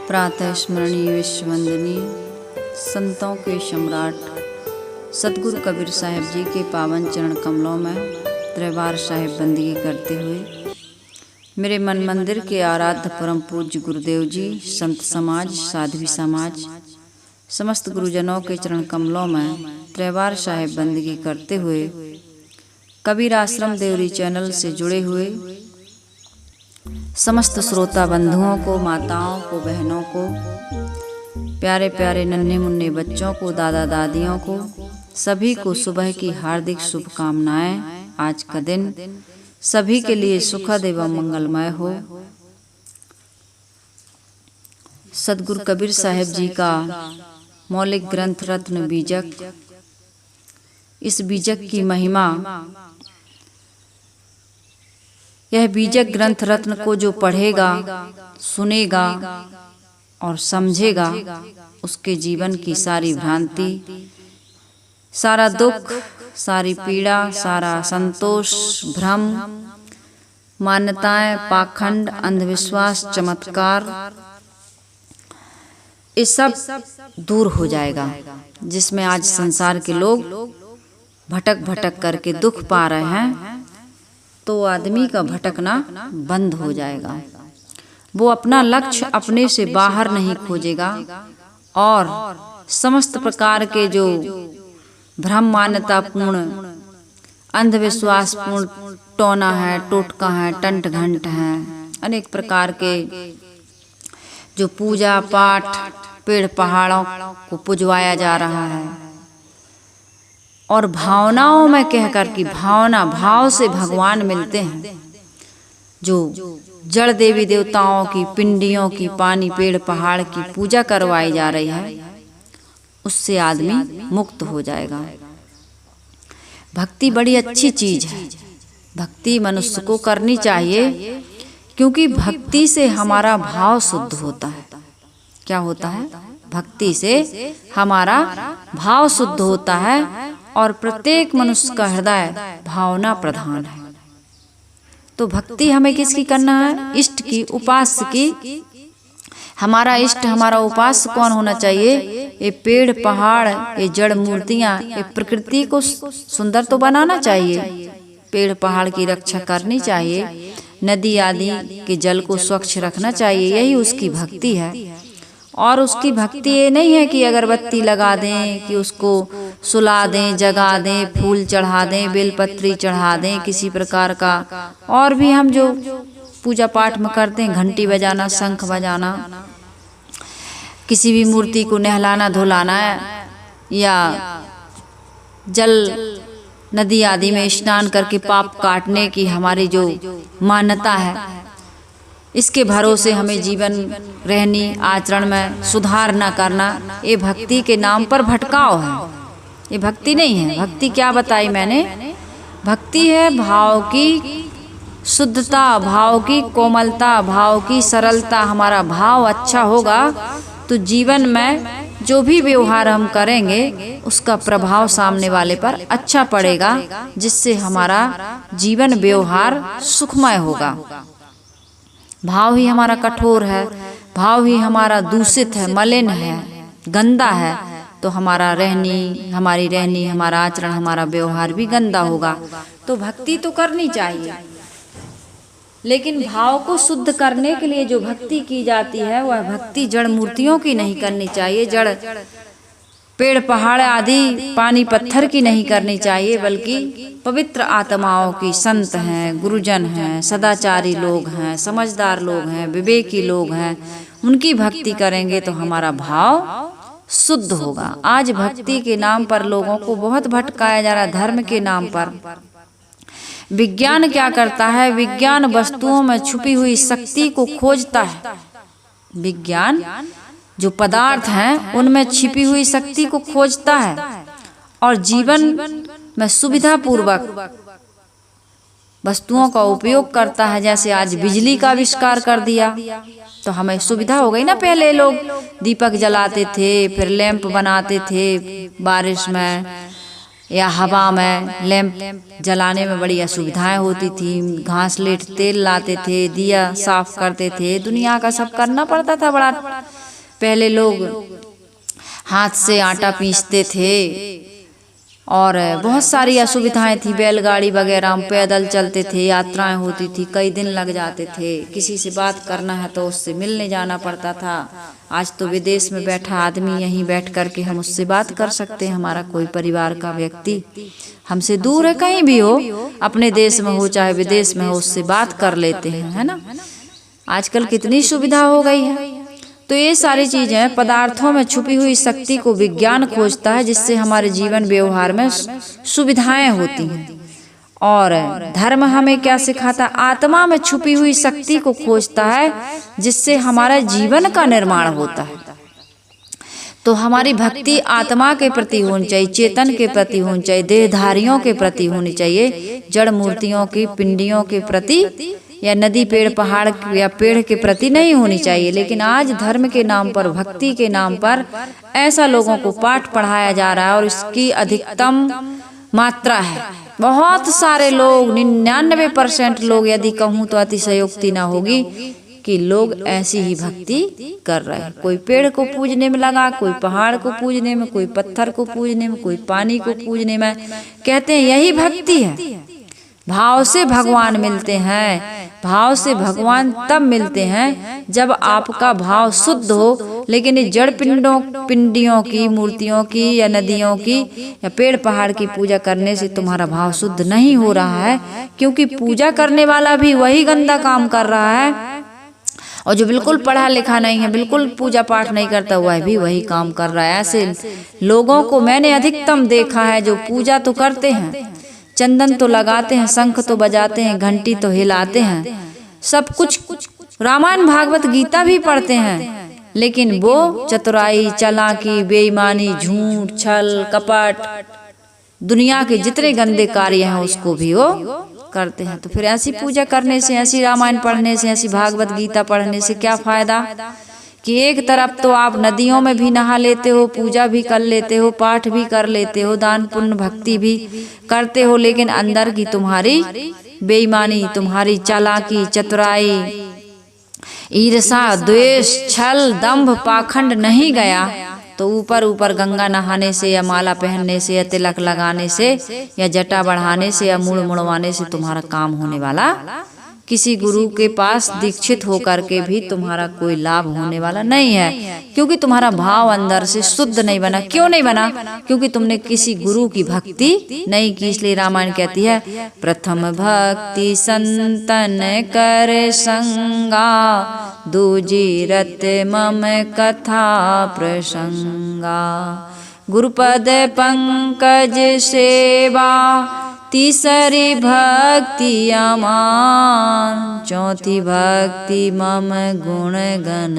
प्रातः स्मरणीय विश्ववंदनीय संतों के सम्राट सतगुरु कबीर साहिब जी के पावन चरण कमलों में त्रैवार साहिब बंदगी करते हुए मेरे मन मंदिर के आराध्य परम पूज्य गुरुदेव जी, संत समाज, साध्वी समाज, समस्त गुरुजनों के चरण कमलों में त्रैवार साहिब बंदगी करते हुए कबीर आश्रम देवरी चैनल से जुड़े हुए समस्त श्रोता बंधुओं को, माताओं को, बहनों को, प्यारे प्यारे नन्हे मुन्ने बच्चों को, दादा दादियों को, सभी को सुबह की हार्दिक शुभकामनाएं। आज का दिन सभी के लिए सुखद एवं मंगलमय हो। सतगुरु कबीर साहिब जी का मौलिक ग्रंथ रत्न बीजक, इस बीजक की महिमा, यह बीजक ग्रंथ रत्न को जो पढ़ेगा, सुनेगा और समझेगा, उसके जीवन की सारी भ्रांति, सारा दुख, सारी पीड़ा, सारा संतोष, भ्रम, मान्यताएं, पाखंड, अंधविश्वास, चमत्कार, ये सब दूर हो जाएगा। जिसमें आज संसार के लोग भटक भटक करके दुख पा रहे हैं, तो आदमी का भटकना बंद हो जाएगा। वो अपना लक्ष्य अपने से बाहर नहीं खोजेगा और समस्त प्रकार के जो भ्रम, मान्यतापूर्ण, अंधविश्वासपूर्ण टोना है, टोटका है, टंट घंट है, अनेक प्रकार के जो पूजा पाठ, पेड़ पहाड़ों को पुजवाया जा रहा है और भावनाओं में कहकर कि भावना, भाव से भगवान मिलते हैं। जो जड़ देवी देवताओं की पिंडियों की, पानी, पेड़ पहाड़ की पूजा करवाई जा रही है, उससे आदमी मुक्त हो जाएगा। भक्ति बड़ी अच्छी चीज है। भक्ति मनुष्य को करनी चाहिए, क्योंकि भक्ति से हमारा भाव शुद्ध होता है। क्या होता है? भक्ति से हमारा भाव शुद्ध होता है और प्रत्येक मनुष्य का हृदय भावना प्रधान है। तो भक्ति हमें किसकी करना है? इष्ट की, उपास्य की। हमारा इष्ट, हमारा उपास्य कौन होना चाहिए? ये पेड़ पहाड़, ये जड़ मूर्तियां, ये प्रकृति को सुंदर तो बनाना चाहिए, पेड़ पहाड़ की रक्षा करनी चाहिए, नदी आदि के जल को स्वच्छ रखना चाहिए। यही उसकी भक्ति है। और उसकी भक्ति ये नहीं है कि अगरबत्ती लगा दें, कि उसको सुला दें, जगा दें, फूल चढ़ा दें, बेलपत्री चढ़ा दें, किसी प्रकार का और भी हम जो पूजा पाठ में करते हैं, घंटी बजाना, शंख बजाना, किसी भी मूर्ति को नहलाना धुलाना या जल नदी आदि में स्नान करके पाप काटने की हमारी जो मान्यता है, इसके भरोसे हमें जीवन रहनी, आचरण में सुधार न करना, ये भक्ति के नाम पर भटकाव है। ये भक्ति नहीं है। भक्ति क्या बताई मैंने? भक्ति है भाव की शुद्धता, भाव की कोमलता, भाव की सरलता। हमारा भाव अच्छा होगा तो जीवन में जो भी व्यवहार हम करेंगे, उसका प्रभाव सामने वाले पर अच्छा पड़ेगा, जिससे हमारा जीवन व्यवहार सुखमय होगा। भाव ही हमारा कठोर है, भाव ही हमारा दूषित है, मलिन है, गंदा है, तो हमारी रहनी, हमारा आचरण, हमारा व्यवहार भी गंदा होगा। तो भक्ति तो करनी चाहिए, लेकिन भाव को शुद्ध करने के लिए जो भक्ति की जाती है, वह भक्ति जड़ मूर्तियों की नहीं करनी चाहिए, जड़ पेड़ पहाड़ आदि पानी पत्थर की नहीं करनी चाहिए, बल्कि पवित्र आत्माओं की, संत हैं, गुरुजन हैं, सदाचारी लोग हैं, समझदार लोग हैं, विवेकी लोग हैं, उनकी भक्ति करेंगे तो हमारा भाव शुद्ध होगा। आज भक्ति के नाम पर लोगों को बहुत भटकाया जा रहा है। धर्म के नाम पर विज्ञान क्या करता है? विज्ञान वस्तुओं में छुपी हुई शक्ति को खोजता है। विज्ञान जो पदार्थ हैं, उनमें छिपी हुई शक्ति को खोजता है और जीवन में सुविधा पूर्वक वस्तुओं का उपयोग करता है। जैसे आज बिजली का आविष्कार कर दिया तो हमें सुविधा हो गई ना। पहले लोग दीपक जलाते थे, फिर लैंप बनाते थे बारिश में, या हवा में लैंप जलाने में बड़ी असुविधाएं होती थी। घास लेट तेल लाते थे, दिया साफ करते थे, दुनिया का सब करना पड़ता था। बड़ा पहले लोग हाथ से आटा पीसते थे और बहुत सारी असुविधाएं थी। बैलगाड़ी वगैरह हम पैदल चलते थे, यात्राएं होती थी, कई दिन लग जाते थे। किसी से बात करना है तो उससे मिलने जाना पड़ता था। आज तो विदेश में बैठा आदमी यहीं बैठ कर के हम उससे बात कर सकते हैं। हमारा कोई परिवार का व्यक्ति हमसे दूर है, कहीं भी हो, अपने देश में हो चाहे विदेश में हो, उससे बात कर लेते हैं, है ना। आजकल कितनी सुविधा हो गई है। तो ये सारी चीजें, पदार्थों में छुपी हुई शक्ति को विज्ञान खोजता है, जिससे हमारे जीवन व्यवहार में सुविधाएं होती हैं। और धर्म हमें क्या सिखाता है? आत्मा में छुपी हुई शक्ति को खोजता है, जिससे हमारा जीवन का निर्माण होता है। तो हमारी भक्ति आत्मा के प्रति होनी चाहिए, चेतन के प्रति होनी चाहिए, देहधारियों के प्रति होनी चाहिए, जड़ मूर्तियों की पिंडियों के प्रति या नदी पेड़ पहाड़ या पेड़ के प्रति नहीं होनी चाहिए। लेकिन आज धर्म के नाम पर, भक्ति के नाम पर ऐसा लोगों को पाठ पढ़ाया जा रहा है और इसकी अधिकतम मात्रा है। बहुत सारे लोग, 99% लोग, यदि कहूँ तो अतिशयोक्ति ना होगी, कि लोग ऐसी ही भक्ति कर रहे हैं। कोई पेड़ को पूजने में लगा, कोई पहाड़ को पूजने में, कोई पत्थर को पूजने में, कोई पानी को पूजने में। कहते हैं यही भक्ति है। भाव से भगवान मिलते हैं। भाव से भगवान तब मिलते हैं जब आपका भाव शुद्ध हो। लेकिन ये जड़ पिंडियों की, मूर्तियों की या नदियों की या पेड़ पहाड़ की पूजा करने से तुम्हारा भाव शुद्ध नहीं हो रहा है, क्योंकि पूजा करने वाला भी वही गंदा काम कर रहा है, और जो बिल्कुल पढ़ा लिखा नहीं है, बिल्कुल पूजा पाठ नहीं करता, वह भी वही काम कर रहा है। ऐसे लोगों को मैंने अधिकतम देखा है, जो पूजा तो करते हैं, चंदन तो लगाते हैं, शंख तो बजाते हैं, घंटी तो हिलाते हैं, सब कुछ रामायण भागवत गीता भी पढ़ते हैं, लेकिन वो चतुराई, चालाकी, बेईमानी, झूठ, छल, कपट, दुनिया के जितने गंदे कार्य हैं उसको भी वो करते हैं। तो फिर ऐसी पूजा करने से, ऐसी रामायण पढ़ने से, ऐसी भागवत गीता पढ़ने से क्या फायदा? कि एक तरफ तो आप नदियों में भी नहा लेते हो, पूजा भी कर लेते हो, पाठ भी कर लेते हो, दान पुण्य भक्ति भी करते हो, लेकिन अंदर की तुम्हारी बेईमानी, तुम्हारी चालाकी, चतुराई, ईर्षा, द्वेष, छल, दंभ, पाखंड नहीं गया, तो ऊपर ऊपर गंगा नहाने से या माला पहनने से या तिलक लगाने से या जटा बढ़ाने से या मुड़ मुड़वाने से तुम्हारा काम होने वाला, किसी गुरु के पास दीक्षित होकर के भी तुम्हारा कोई लाभ होने वाला नहीं है, क्योंकि तुम्हारा भाव अंदर से शुद्ध नहीं बना। क्यों नहीं बना? क्योंकि तुमने किसी गुरु की भक्ति नहीं की। इसलिए रामायण कहती है, प्रथम भक्ति संतन कर संगा, दूजी रत मम कथा प्रसंगा, गुरुपद पंकज सेवा, तीसरी भक्ति अमान, चौथी भक्ति मम गुण गण,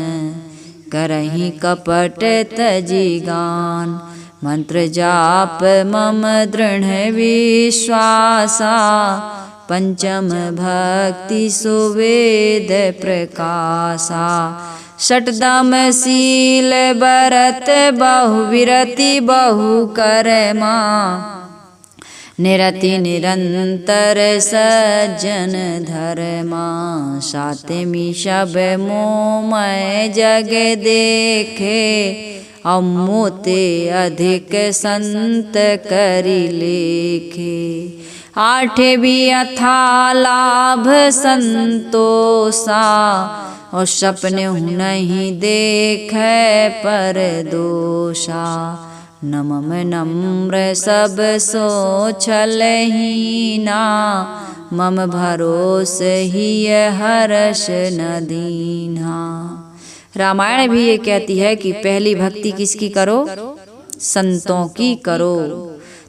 करहि कपट तजी गान, मंत्र जाप मम दृढ़ विश्वासा, पंचम भक्ति सुवेद प्रकाशा, षटदम शील बरत बहु विरति बहु करमा, निरति निरंतर सज्जन धर्मा, सातमी शब मोमय जग देखे, अमोते अधिक संत करि लेखे, आठवीं अथा लाभ संतोषा, और सपने नहीं देखे पर दोषा, नमम नम्र सब सोचल हीना, मम भरोस ही हर्ष न दीन्हा। रामायण भी ये कहती है कि पहली भक्ति किसकी करो? संतों की करो।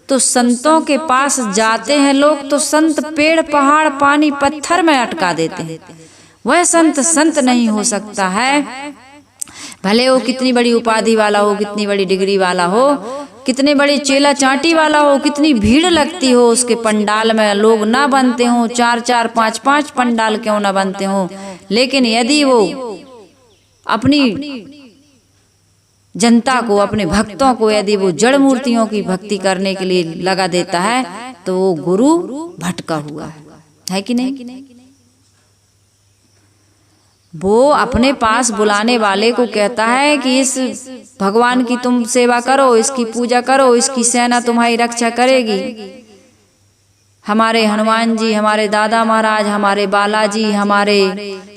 तो संतों के पास जाते हैं लोग तो संत पेड़ पहाड़ पानी पत्थर में अटका देते हैं। वह संत संत नहीं हो सकता है, भले वो कितनी बड़ी उपाधि वाला हो, कितनी बड़ी डिग्री वाला हो, कितने बड़े चेला चाटी वाला हो, कितनी भीड़ लगती हो उसके पंडाल में, लोग ना बनते हो, 4-4 5-5 पंडाल क्यों ना बनते हो, लेकिन यदि वो अपनी जनता को, अपने भक्तों को यदि वो जड़ मूर्तियों की भक्ति करने के लिए लगा देता है तो वो गुरु भटका हुआ है कि नहीं। वो अपने पास बुलाने वाले को कहता है कि इस भगवान की तुम सेवा करो, इसकी पूजा करो, इसकी सेना तुम्हारी रक्षा करेगी। हमारे हनुमान जी, हमारे दादा महाराज, हमारे बालाजी, हमारे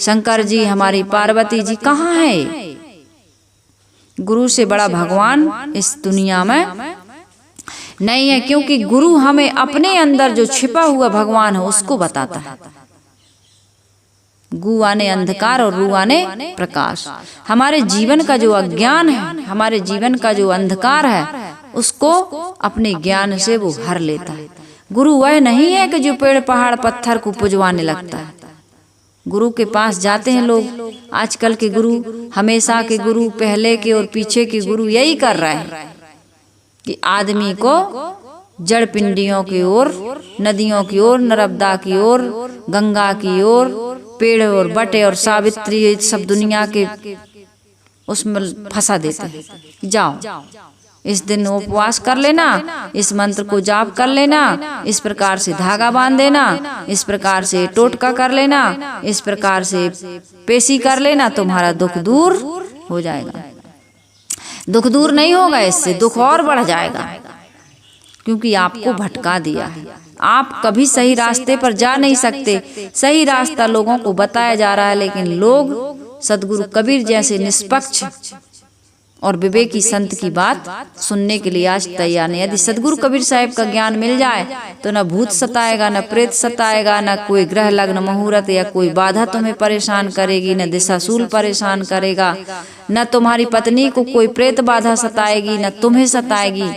शंकर जी, हमारी पार्वती जी कहाँ है? गुरु से बड़ा भगवान इस दुनिया में नहीं है, क्योंकि गुरु हमें अपने अंदर जो छिपा हुआ भगवान है उसको बताता है। गु आने अंधकार और रू आने प्रकाश। हमारे जीवन का जो अज्ञान है, हमारे जीवन का जो अंधकार है, उसको अपने ज्ञान से वो हर लेता है। गुरु वह नहीं है कि जो पेड़ पहाड़ पत्थर को पुजवाने लगता है। गुरु के पास जाते हैं लोग, आजकल के गुरु, हमेशा के गुरु, पहले के और पीछे के गुरु यही कर रहे हैं कि आदमी को जड़ पिंडियों की ओर, नदियों की ओर, नर्मदा की ओर, गंगा की ओर, पेड़ और बटे और सावित्री, सब दुनिया के उसमें फंसा देते हैं। जाओ इस दिन उपवास कर लेना, इस मंत्र को जाप कर लेना, इस प्रकार से धागा बांध देना, इस प्रकार से टोटका कर लेना, इस प्रकार से पेशी कर लेना, तुम्हारा दुख दूर हो जाएगा। दुख दूर नहीं होगा, इससे दुख और बढ़ जाएगा, क्योंकि आपको भटका दिया है। आप कभी सही रास्ते पर जा नहीं सकते। सही रास्ता लोगों को बताया जा रहा है, लेकिन लोग सदगुरु कबीर जैसे निष्पक्ष और विवेकी संत की बात सुनने के लिए आज तैयार नहीं। यदि सदगुरु कबीर साहब का ज्ञान मिल जाए तो न भूत सताएगा, न प्रेत सताएगा, न कोई ग्रह लग्न मुहूर्त या कोई बाधा तुम्हें परेशान करेगी, न दिशाशूल परेशान करेगा, न तुम्हारी पत्नी को कोई प्रेत बाधा सताएगी, न तुम्हें सताएगी,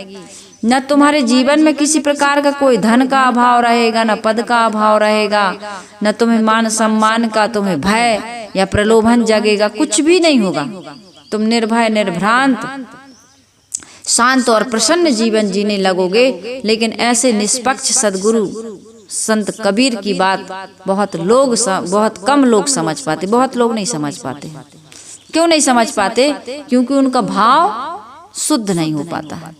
न तुम्हारे जीवन में किसी प्रकार का कोई धन का अभाव रहेगा, न पद का अभाव रहेगा, न तुम्हें मान सम्मान का तुम्हें भय या प्रलोभन जगेगा, कुछ भी नहीं होगा। तुम निर्भय, निर्भ्रांत, शांत और प्रसन्न जीवन जीने लगोगे। लेकिन ऐसे निष्पक्ष सदगुरु संत कबीर की बात बहुत कम लोग समझ पाते, बहुत लोग नहीं समझ पाते। क्यों नहीं समझ पाते? क्योंकि उनका भाव शुद्ध नहीं हो पाता है।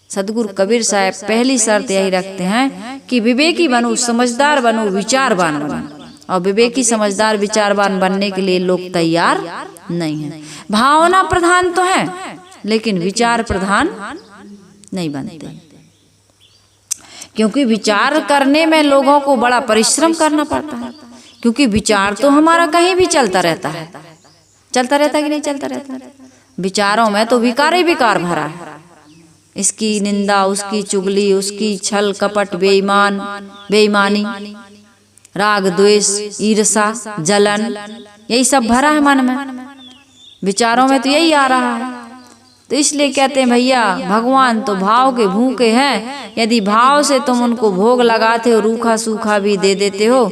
सदगुरु कबीर साहब पहली शर्त यही रखते हैं कि विवेकी बनो, समझदार बनो, विचारवान बनो। और विवेकी, समझदार, विचारवान बनने के लिए लोग तैयार नहीं हैं। भावना प्रधान तो है, लेकिन विचार प्रधान नहीं बनते, क्योंकि विचार करने में लोगों को बड़ा परिश्रम करना पड़ता है। क्योंकि विचार तो हमारा कहीं भी चलता रहता है, चलता रहता कि नहीं चलता रहता। विचारों में तो विकार ही विकार भरा है। इसकी निंदा, उसकी चुगली, उसकी छल कपट, बेईमानी, राग द्वेष, ईर्षा, जलन, यही सब भरा है मन में। विचारों में तो यही आ रहा है। तो इसलिए कहते हैं भैया, भगवान तो भाव के भूखे हैं। यदि भाव से तुम उनको भोग लगाते हो, रूखा सूखा भी दे देते हो,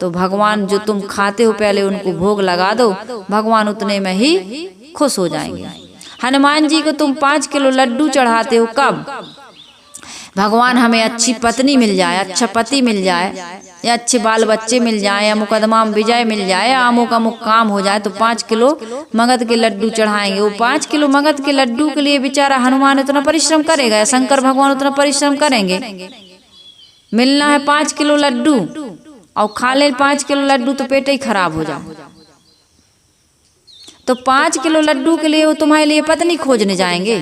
तो भगवान जो तुम खाते हो पहले उनको भोग लगा दो, भगवान उतने में ही खुश हो जाएंगे। हनुमान जी को तुम 5 किलो लड्डू चढ़ाते हो, कब? भगवान हमें अच्छी पत्नी मिल जाए, अच्छा पति मिल जाए, या अच्छे बाल बच्चे मिल जाए, या मुकदमा में विजय मिल जाए, या अमुक अमुक काम हो जाए, तो 5 किलो मगध के लड्डू चढ़ाएंगे। वो 5 किलो मगध के लड्डू के लिए बेचारा हनुमान उतना परिश्रम करेगा, या शंकर भगवान उतना परिश्रम करेंगे? मिलना है 5 किलो लड्डू और खा ले 5 किलो लड्डू तो पेट ही खराब हो जाए। तो 5 किलो लड्डू के लिए वो तुम्हारे लिए पत्नी खोजने जाएंगे?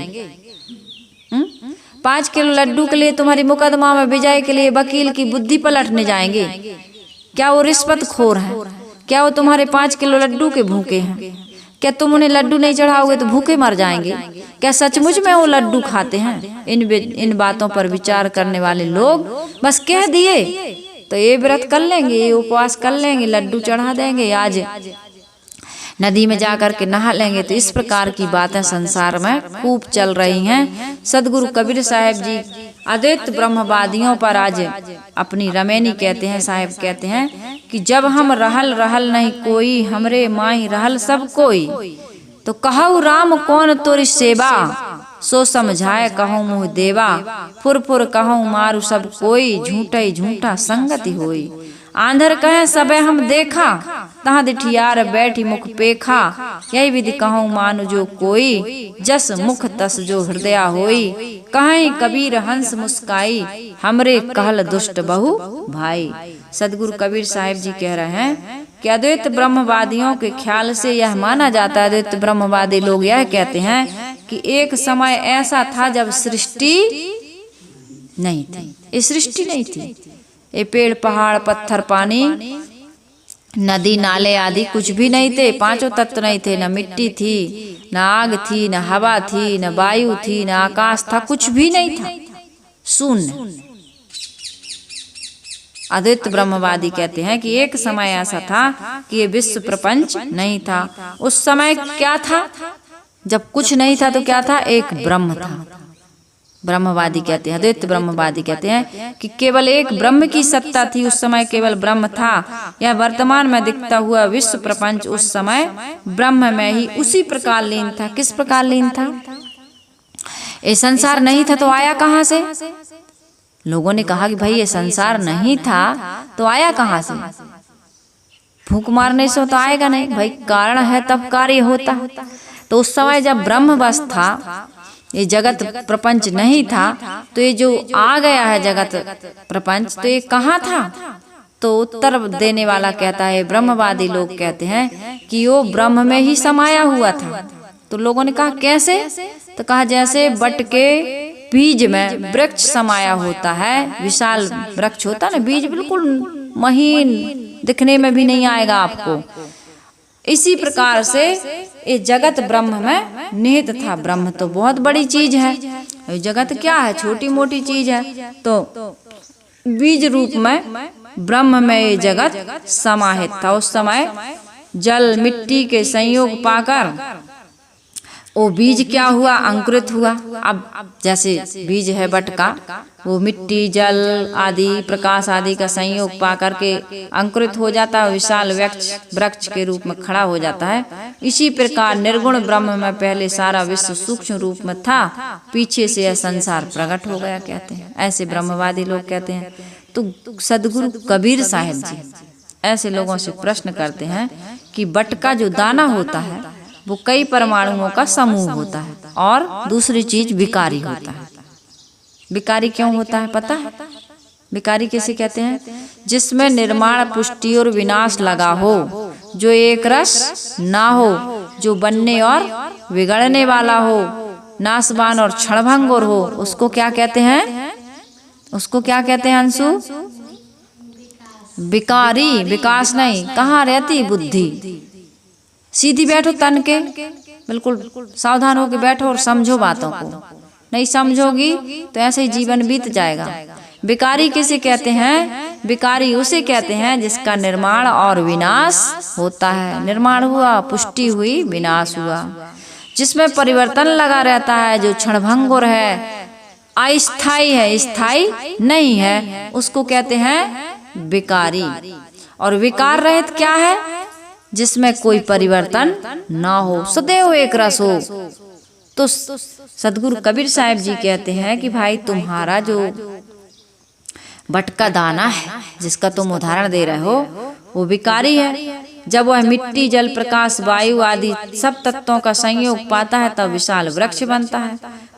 5 किलो लड्डू के लिए तुम्हारी मुकदमा में विजय के लिए वकील की बुद्धि पलटने जाएंगे? क्या वो रिश्वत खोर है? क्या वो तुम्हारे 5 किलो लड्डू के भूखे हैं? क्या तुम उन्हें लड्डू नहीं चढ़ाओगे तो भूखे मर जाएंगे? क्या सचमुच में वो लड्डू खाते हैं? इन बातों पर विचार करने वाले लोग बस कह दिए तो ये व्रत कर लेंगे, ये उपवास कर लेंगे, लड्डू चढ़ा देंगे, आज नदी में जाकर के नहा लेंगे। तो इस प्रकार की बातें संसार में खूब चल रही हैं। सदगुरु कबीर साहब जी अद्वैत ब्रह्मवादियों पर आज अपनी रमैनी कहते हैं, साहब कहते हैं कि जब हम रहल नहीं कोई, हमरे माई रहल सब कोई, तो कहु राम कौन तोरी सेवा, सो समझाए कहूँ मुँह देवा, फुर फुर कहूँ मारू सब कोई, झूठा ही झूठा संगति होई। आंधर कहे सबे हम देखा, तहाँ दिठियार बैठी मुख पेखा। यही विधि कहूँ मानु जो कोई, जस मुख तस जो हृदय होई। कहीं कबीर हंस मुस्काई, हमरे कहल दुष्ट बहु भाई। सदगुरु कबीर साहिब जी कह रहे हैं कि अद्वैत ब्रह्मवादियों के ख्याल से यह माना जाता है, अद्वैत ब्रह्मवादी लोग यह कहते हैं कि एक समय ऐसा था जब सृष्टि नहीं थी। ये सृष्टि नहीं थी, ये पेड़ पहाड़ पत्थर पानी नदी नाले आदि कुछ भी नहीं थे, पांचों तत्व नहीं थे। न मिट्टी थी, न आग थी, न हवा थी, न वायु थी, न आकाश था, कुछ भी नहीं था, शून्य। अद्वैत ब्रह्मवादी कहते हैं कि एक समय ऐसा था कि ये विश्व प्रपंच नहीं था। उस समय क्या था? जब कुछ नहीं था तो क्या था? एक ब्रह्म था। ब्रह्मवादी कहते हैं, अद्वैत ब्रह्मवादी कहते हैं कि केवल एक ब्रह्म की सत्ता थी, उस समय केवल ब्रह्म था। यह वर्तमान में दिखता हुआ विश्व प्रपंच उस समय ब्रह्म में ही उसी प्रकार लीन था। किस प्रकार लीन था? ये संसार नहीं था तो आया कहाँ से? लोगों ने कहा कि भाई ये संसार नहीं था तो आया कहाँ से? फूंक मारने से तो आएगा नहीं भाई, कारण है तब कार्य होता। तो उस समय जब ब्रह्म बस था, ये जगत प्रपंच नहीं था, तो ये जो आ गया है जगत प्रपंच, तो ये कहाँ था? तो उत्तर देने वाला कहता है, ब्रह्मवादी लोग कहते हैं कि वो ब्रह्म में ही समाया हुआ था। तो लोगों ने कहा कैसे? तो कहा जैसे बट के बीज में वृक्ष समाया होता है, विशाल वृक्ष होता ना, बीज बिल्कुल महीन दिखने में भी नहीं आएगा आपको। इसी प्रकार से ये जगत ब्रह्म में निहित था। ब्रह्म तो बहुत बड़ी चीज है, जगत क्या है? छोटी मोटी चीज है। तो बीज रूप में ब्रह्म में ये जगत समाहित था। उस समय जल मिट्टी के संयोग पाकर वो बीज क्या हुआ? अंकुरित हुआ। अब जैसे बीज है बट का, वो मिट्टी जल आदि प्रकाश आदि का संयोग पा करके अंकुरित हो जाता है, विशाल वृक्ष के रूप में खड़ा हो जाता है। इसी प्रकार निर्गुण ब्रह्म में पहले सारा विश्व सूक्ष्म रूप में था, पीछे से यह संसार प्रकट हो गया, कहते हैं। ऐसे ब्रह्मवादी लोग कहते हैं। तो सदगुरु कबीर साहिब जी ऐसे लोगों से प्रश्न करते हैं कि बट का जो दाना होता है वो कई परमाणुओं का समूह होता है, और दूसरी चीज विकारी होता है। विकारी क्यों होता है पता है? विकारी कैसे कहते हैं? जिसमें निर्माण पुष्टि और विनाश लगा हो, जो एक रस ना हो, जो बनने और बिगड़ने वाला हो, नाशवान और क्षणभंगुर हो, उसको क्या कहते हैं? उसको क्या कहते हैं अंशु? विकारी। विकास नहीं, कहाँ रहती बुद्धि? सीधी बैठो तन के, बिल्कुल सावधान होकर बैठो और समझो बातों को। नहीं समझोगी तो ऐसे ही जीवन बीत जाएगा। विकारी किसे कहते हैं? विकारी उसे कहते हैं जिसका निर्माण और विनाश होता है। निर्माण हुआ, पुष्टि हुई, विनाश हुआ, जिसमें परिवर्तन लगा रहता है, जो क्षणभंगुर है, अस्थायी है, स्थायी नहीं है, उसको कहते हैं विकारी। और विकार रहित क्या है? जिसमें कोई परिवर्तन ना हो, सदैव एक रस हो। तो सदगुरु कबीर साहिब जी कहते हैं कि भाई तुम्हारा जो बट का दाना है, जिसका तुम उदाहरण दे रहे हो, वो विकारी है। जब वह मिट्टी जल प्रकाश वायु आदि सब तत्वों का संयोग पाता है तब विशाल वृक्ष बनता है।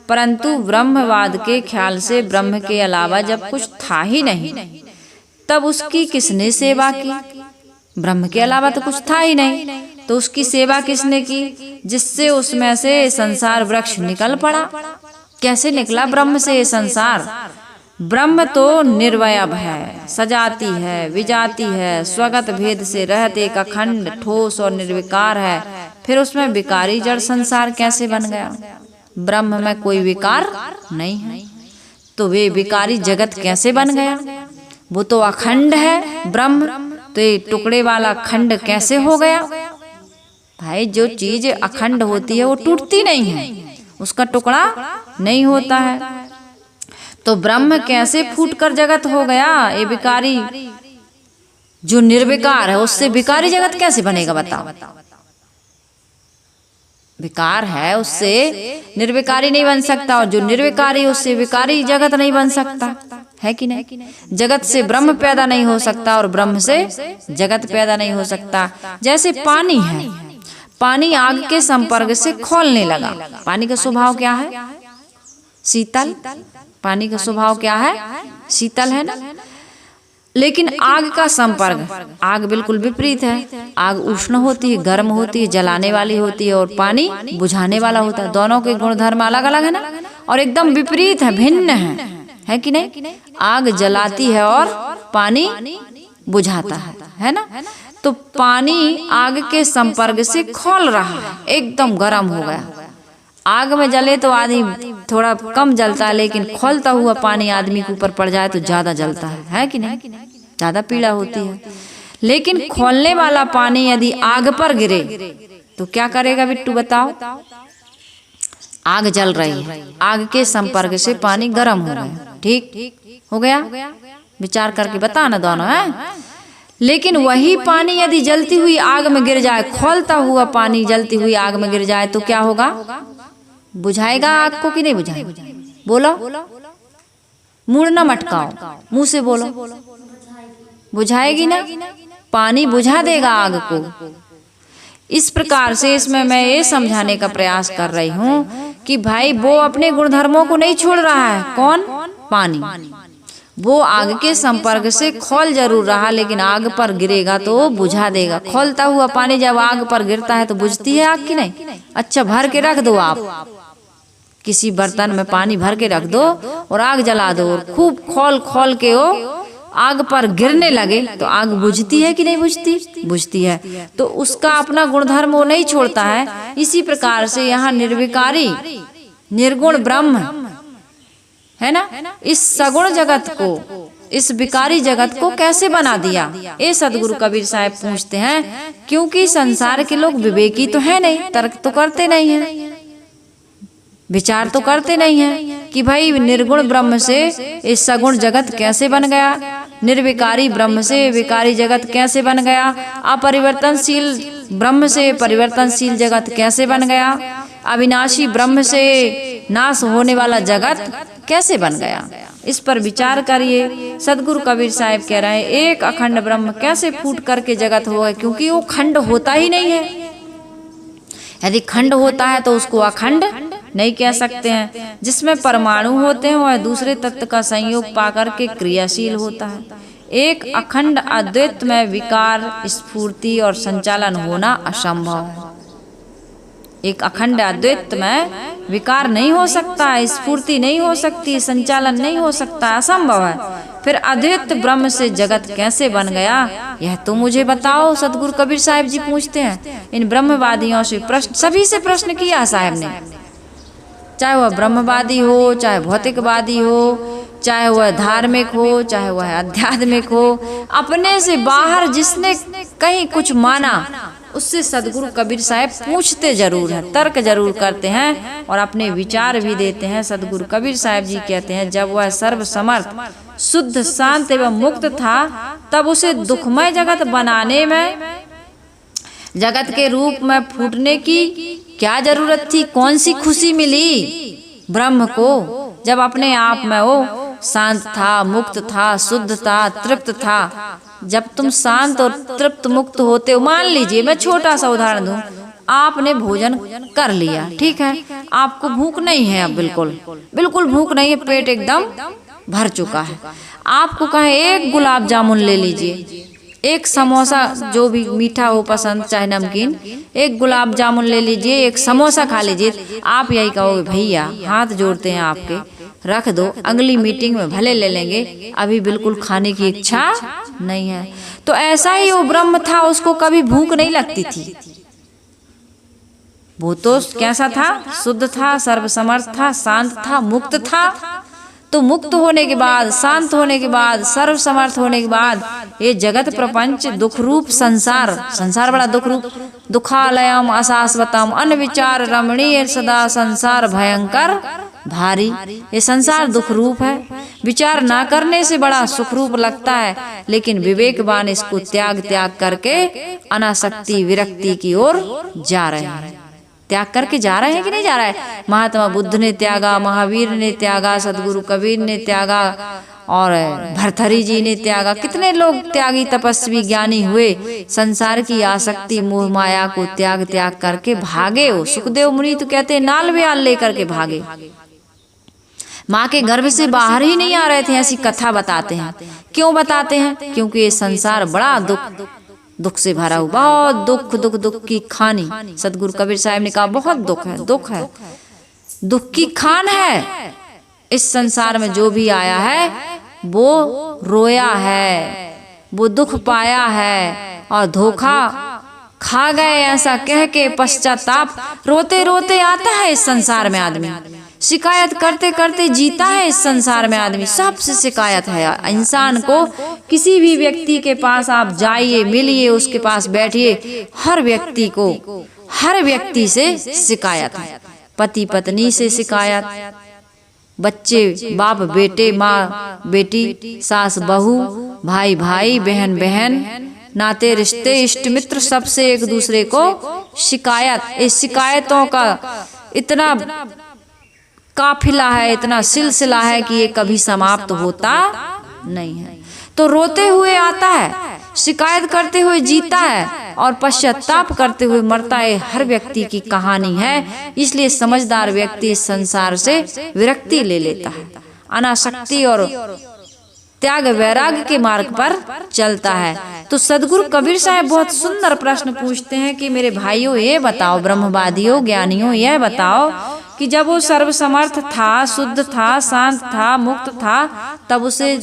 परंतु ब्रह्मवाद के ख्याल से ब्रह्म के अलावा जब कुछ था ही नहीं, तब उसकी किसने सेवा की? ब्रह्म के अलावा तो कुछ था ही नहीं, तो उसकी सेवा किसने की? जिससे उसमें से संसार वृक्ष निकल पड़ा। कैसे निकला ब्रह्म से ये संसार? ब्रह्म तो निर्वयव है, सजाती है, विजाती है, स्वगत भेद से रहते एक अखंड ठोस और निर्विकार है। फिर उसमें विकारी जड़ संसार कैसे बन गया? ब्रह्म में कोई विकार नहीं है, तो वे विकारी जगत कैसे बन गया? वो तो अखंड है ब्रह्म, तो ये टुकड़े वाला खंड कैसे हो गया? भाई जो चीज अखंड होती है वो टूटती नहीं है, उसका टुकड़ा नहीं होता है। तो ब्रह्म कैसे फूटकर जगत हो गया? ये विकारी जो निर्विकार है उससे विकारी जगत कैसे बनेगा बताओ? विकार है उससे निर्विकारी नहीं बन सकता, और जो निर्विकारी उससे विकारी जगत नहीं बन सकता। है कि नहीं? जगत से ब्रह्म पैदा नहीं हो सकता और ब्रह्म से जगत पैदा नहीं हो सकता। जैसे पानी है, पानी आग के संपर्क से खौलने लगा। पानी का स्वभाव क्या है? शीतल। पानी का स्वभाव क्या है? शीतल है ना। लेकिन आग का संपर्क, आग बिल्कुल विपरीत है। आग उष्ण होती है, गर्म होती है, जलाने वाली होती है, और पानी बुझाने वाला होता है। दोनों के गुणधर्म अलग अलग है ना, और एकदम विपरीत है, भिन्न है कि नहीं? आग जलाती है और पानी बुझाता है ना। तो पानी आग के संपर्क से खौल रहा है, एकदम गर्म हो गया। आग में जले तो आदमी थोड़ा कम जलता है, लेकिन खौलता हुआ पानी आदमी के ऊपर पड़ जाए तो ज्यादा जलता है कि नहीं? ज्यादा पीड़ा होती है। लेकिन खौलने वाला पानी यदि आग पर गिरे तो क्या करेगा बिट्टू, बताओ? आग जल रही है, आग के संपर्क से पानी गर्म हो गया। ठीक हो गया? विचार करके बता ना दोनों है। लेकिन वही पानी यदि जलती हुई आग में गिर जाए, खौलता हुआ पानी जलती हुई आग में गिर जाए तो क्या होगा? बुझाएगा आग को कि नहीं बुझाएगा? बोलो, मुड़ न मटकाओ, मुंह से बोलो। बुझाएगी ना, पानी बुझा देगा आग को। इस प्रकार से इसमें मैं ये समझाने का प्रयास कर रही हूँ कि भाई वो अपने गुणधर्मों को नहीं छोड़ रहा है। कौन? पानी। वो आग के संपर्क से खौल जरूर रहा, लेकिन आग पर गिरेगा तो बुझा देगा। खौलता हुआ पानी जब आग पर गिरता है तो बुझती है आग की नहीं? अच्छा, भर के रख दो आप, किसी बर्तन में पानी भर के रख दो और आग जला दो, और खूब खौल खौल के वो आग पर गिरने लगे तो आग बुझती है कि नहीं बुझती? बुझती है। तो उसका अपना गुणधर्म वो नहीं छोड़ता है। इसी प्रकार से यहाँ निर्विकारी निर्गुण ब्रह्म है ना, इस सगुण जगत को, इस विकारी जगत को कैसे बना दिया? ये सदगुरु कबीर साहब पूछते हैं। क्योंकि संसार के लोग विवेकी तो है नहीं, तर्क तो करते नहीं है, विचार तो करते नहीं है कि भाई निर्गुण ब्रह्म से इस सगुण जगत कैसे बन गया, निर्विकारी ब्रह्म से विकारी जगत कैसे बन गया, अपरिवर्तनशील ब्रह्म से परिवर्तनशील जगत कैसे बन गया, अविनाशी ब्रह्म से नाश होने वाला जगत कैसे बन गया। इस पर विचार करिए। सदगुरु कबीर साहब कह रहे हैं एक अखंड ब्रह्म कैसे फूट करके जगत होगा, क्योंकि वो खंड होता ही नहीं है। यदि खंड होता है तो उसको अखंड नहीं कह सकते हैं। जिसमें परमाणु होते हैं वह दूसरे तत्व का संयोग पाकर के क्रियाशील होता है। एक अखंड अद्वैत में विकार, स्फूर्ति और संचालन होना असंभव है। एक अखंड अद्वैत में विकार नहीं हो सकता, स्फूर्ति नहीं हो सकती, संचालन नहीं हो सकता, असंभव है। फिर अद्वैत ब्रह्म से जगत कैसे बन गया, यह तो मुझे बताओ। सदगुरु कबीर साहब जी पूछते हैं। इन ब्रह्मवादियों से प्रश्न, सभी से प्रश्न किया साहब ने, चाहे वह ब्रह्मवादी हो, चाहे भौतिकवादी हो, चाहे वह धार्मिक हो, चाहे वह आध्यात्मिक हो, अपने से बाहर जिसने कहीं कुछ माना उससे सदगुरु कबीर साहब पूछते जरूर हैं, तर्क जरूर करते हैं और अपने विचार भी देते हैं। सदगुरु कबीर साहब जी कहते हैं जब वह सर्वसमर्थ, शुद्ध, शांत एवं मुक्त था तब उसे दुखमय जगत बनाने में, जगत के रूप में फूटने की क्या जरूरत थी? कौन सी खुशी मिली ब्रह्म को जब अपने आप में वो शांत था, मुक्त था, शुद्ध था, तृप्त था। जब तुम शांत और तृप्त मुक्त होते हो, मान लीजिए मैं छोटा सा उदाहरण दूं, आपने भोजन कर लिया, ठीक है, आपको भूख नहीं है, अब बिल्कुल भूख नहीं है, पेट एकदम भर चुका है। आपको कहें एक गुलाब जामुन ले लीजिए, एक समोसा, जो भी मीठा हो पसंद चाहे नमकीन, एक गुलाब जामुन ले लीजिए, एक समोसा खा लीजिए। आप यही कहोगे भैया हाथ जोड़ते हैं आपके, रख दो, अगली मीटिंग में भले ले लेंगे, अभी बिल्कुल खाने की इच्छा नहीं है। तो ऐसा ही वो ब्रह्म था, उसको कभी भूख नहीं लगती थी। वो तो कैसा था? शुद्ध था, सर्वसमर्थ था, शांत था, मुक्त था। तो मुक्त होने के बाद, शांत होने के बाद, सर्वसमर्थ होने के बाद ये जगत प्रपंच दुख रूप संसार बड़ा दुख रूप, दुखालयम अशाश्वतम अनविचार रमणीय सदा संसार भयंकर भारी। ये संसार दुख रूप है, विचार ना करने से बड़ा सुख रूप लगता है, लेकिन विवेकवान इसको त्याग करके अनासक्ति विरक्ति की ओर जा रहे हैं। त्याग करके जा रहे हैं कि नहीं जा रहा है? महात्मा बुद्ध ने त्यागा, महावीर ने त्यागा, सदगुरु कबीर ने त्यागा, और भरथरी जी ने त्यागा। कितने लोग त्यागी तपस्वी ज्ञानी हुए, संसार की आसक्ति मोह माया को त्याग करके भागे हो। सुखदेव मुनि तो कहते हैं नाल ब्याल लेकर के भागे, माँ के गर्भ से बाहर ही नहीं आ रहे थे, ऐसी कथा बताते हैं। क्यों बताते हैं? क्योंकि ये संसार बड़ा दुख से भरा हुआ, बहुत दुख की खानी। सतगुरु कबीर साहब ने कहा बहुत दुख है, दुख की खान है। इस संसार में जो भी आया है वो रोया है, वो दुख पाया है और धोखा खा गए, ऐसा कह के पश्चाताप रोते रोते आता है इस संसार में आदमी। शिकायत करते करते जीता है इस संसार में आदमी। सबसे शिकायत है इंसान को। किसी भी व्यक्ति के पास आप जाइए, मिलिए, उसके पास बैठिए, हर व्यक्ति से शिकायत है। पति पत्नी से शिकायत, बच्चे बाप बेटे, माँ बेटी, सास बहू, भाई भाई, बहन बहन, नाते रिश्ते, इष्ट मित्र, सबसे एक दूसरे को शिकायत। इस शिकायतों का इतना काफिला है, इतना सिलसिला है कि ये कभी समाप्त होता नहीं है। तो रोते हुए आता है, शिकायत करते हुए जीता है और पश्चाताप करते हुए मरता है। हर व्यक्ति की कहानी है। इसलिए समझदार व्यक्ति इस संसार से विरक्ति ले लेता है, अनासक्ति और त्याग वैराग्य के मार्ग पर चलता है। तो सदगुरु कबीर साहब बहुत सुंदर प्रश्न पूछते हैं कि मेरे भाइयों ये बताओ, ब्रह्मवादियों, ज्ञानियों, यह बताओ कि जब वो सर्वसमर्थ था, शुद्ध था, शांत था, मुक्त था, तब उसे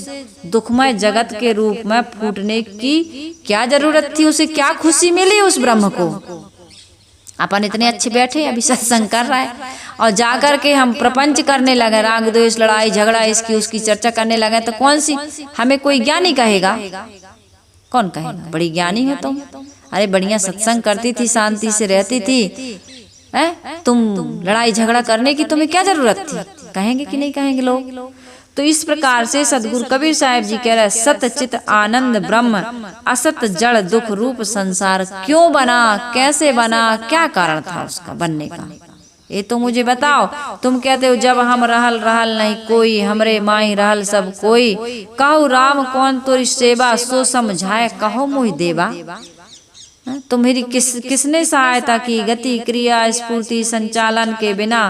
दुखमय जगत के रूप में फूटने की क्या जरूरत थी? उसे क्या खुशी मिली उस ब्रह्म को? अपन इतने अच्छे बैठे, अभी सत्संग कर रहा है और जाकर के हम प्रपंच करने लगे, राग द्वेष, लड़ाई झगड़ा, इसकी उसकी चर्चा करने लगे, तो कौन सी हमें कोई ज्ञानी कहेगा? कौन कहेगा बड़ी ज्ञानी है तुम? अरे बढ़िया सत्संग करती थी, शांति से रहती थी, तुम लड़ाई झगड़ा करने की तुम्हें क्या जरूरत थी? कहेंगे कि नहीं कहेंगे लोग? तो इस प्रकार से सदगुरु कबीर साहब जी कह रहे, सत चित आनंद ब्रह्म, असत जड़ दुख रूप संसार क्यों बना, कैसे बना, क्या कारण था उसका बनने का, ये तो मुझे बताओ। तुम कहते हो जब हम रहल नहीं कोई, हमरे माई रहल सब कोई, कहु राम कौन तोरी सेवा, सो समझाए कहो मोहि देवा। तुम्हारी किसने सहायता की? गति क्रिया स्फूर्ति संचालन के बिना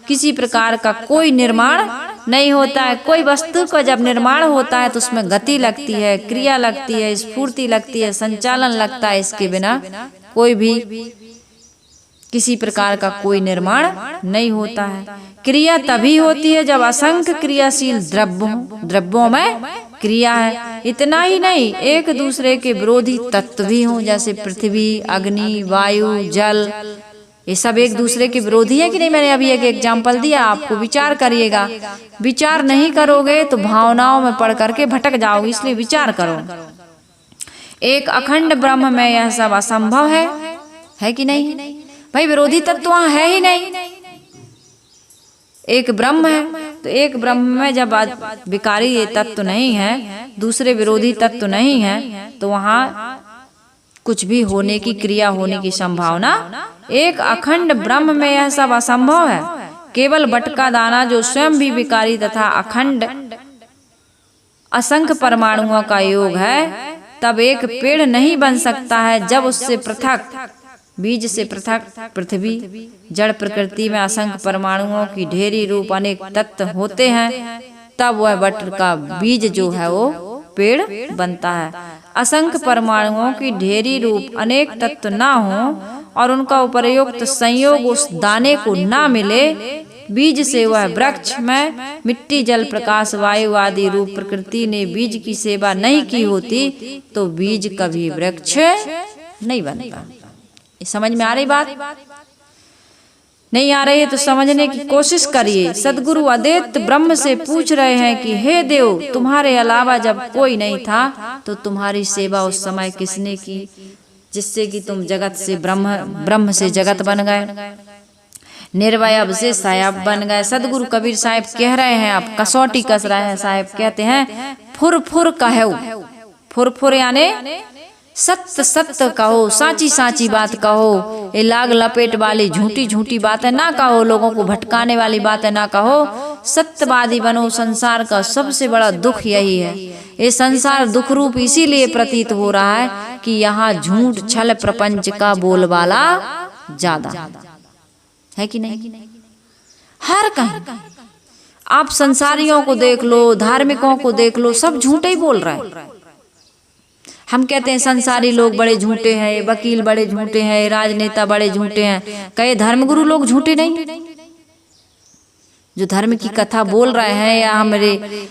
किसी प्रकार का कोई निर्माण नहीं होता है। कोई वस्तु का जब निर्माण होता है तो उसमें गति लगती है, क्रिया लगती है, स्फूर्ति लगती है, संचालन लगता है। इसके बिना कोई भी किसी प्रकार का कोई निर्माण नहीं होता है। क्रिया तभी होती है जब असंख्य क्रियाशील द्रव्यों में क्रिया है। इतना ही नहीं, एक दूसरे के विरोधी तत्व भी हों, जैसे पृथ्वी, अग्नि, वायु, जल, ये सब एक दूसरे के विरोधी है कि नहीं? मैंने अभी एक एग्जाम्पल दिया, आपको विचार करिएगा। विचार नहीं करोगे तो भावनाओं में पड़ करके भटक जाओगे, इसलिए विचार करो। एक अखंड ब्रह्म में यह सब असंभव है कि नहीं? भाई विरोधी तत्व वहां है ही नहीं, एक ब्रह्म है। तो एक ब्रह्म में जब विकारी ये तत्व नहीं है, दूसरे विरोधी तत्व नहीं है, तो वहां कुछ भी होने की, क्रिया होने की संभावना, एक अखंड ब्रह्म में यह सब असंभव है। केवल बटका दाना जो स्वयं भी विकारी तथा अखंड असंख्य परमाणुओं का योग है, तब एक पेड़ नहीं बन सकता है जब उससे पृथक, बीज से पृथक पृथ्वी, जड़ प्रकृति में असंख्य परमाणुओं की ढेरी रूप अनेक तत्व होते हैं, तब वह वट का बीज जो है वो पेड़ बनता है। असंख्य परमाणुओं की ढेरी रूप अनेक तत्व ना हो और उनका उपयुक्त संयोग उस दाने को ना मिले, बीज से वह वृक्ष में मिट्टी, जल, प्रकाश, वायु आदि रूप प्रकृति ने बीज की सेवा नहीं की होती, तो बीज कभी वृक्ष नहीं बनता। समझ में आ रही बात? नहीं आ रही है तो समझने की कोशिश करिए। सदगुरु अद्वैत ब्रह्म से पूछ रहे हैं कि हे देव, तुम्हारे अलावा जब कोई नहीं था तो तुम्हारी सेवा उस समय किसने की, जिससे कि तुम जगत से ब्रह्म से जगत बन गए, निर्वयव से सायब बन गए। सदगुरु कबीर साहब कह रहे हैं, आप कसौटी कस रहे हैं। साहब कहते हैं फुर फुर कहो, फुर फुर यानी सत्य सत्य कहो, साची साची बात कहो, ये लाग लपेट वाली झूठी झूठी बातें ना कहो, लोगों को भटकाने वाली बातें ना कहो, सत्यवादी बनो। संसार का सबसे बड़ा दुख यही है। ये संसार दुख रूप इसीलिए प्रतीत हो रहा है कि यहाँ झूठ छल प्रपंच का बोलबाला ज्यादा है कि नहीं। हर कहीं आप संसारियों को देख लो, धार्मिकों को देख लो, सब झूठे ही बोल रहे हैं। हम कहते हैं संसारी लोग बड़े झूठे हैं, वकील बड़े झूठे हैं, राजनेता बड़े झूठे हैं। कई धर्मगुरु लोग झूठे नहीं? जो धर्म की कथा बोल रहे हैं या हमारे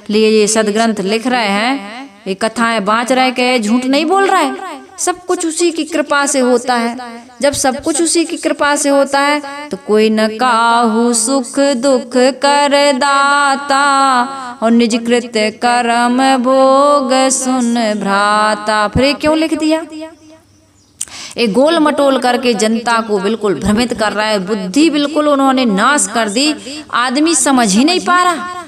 लिए ये सदग्रंथ लिख रहे हैं, ये कथाएं बाँच रहे हैं, झूठ नहीं बोल रहे हैं। सब कुछ उसी की कृपा से होता है। जब सब कुछ उसी की कृपा से होता है तो कोई न काहू सुख दुख कर दाता, और निज कृत्य कर्म भोग सुन भ्राता। फिर क्यों लिख दिया? एक गोल मटोल करके जनता को बिल्कुल भ्रमित कर रहा है। बुद्धि बिल्कुल उन्होंने नाश कर दी। आदमी समझ ही नहीं पा रहा।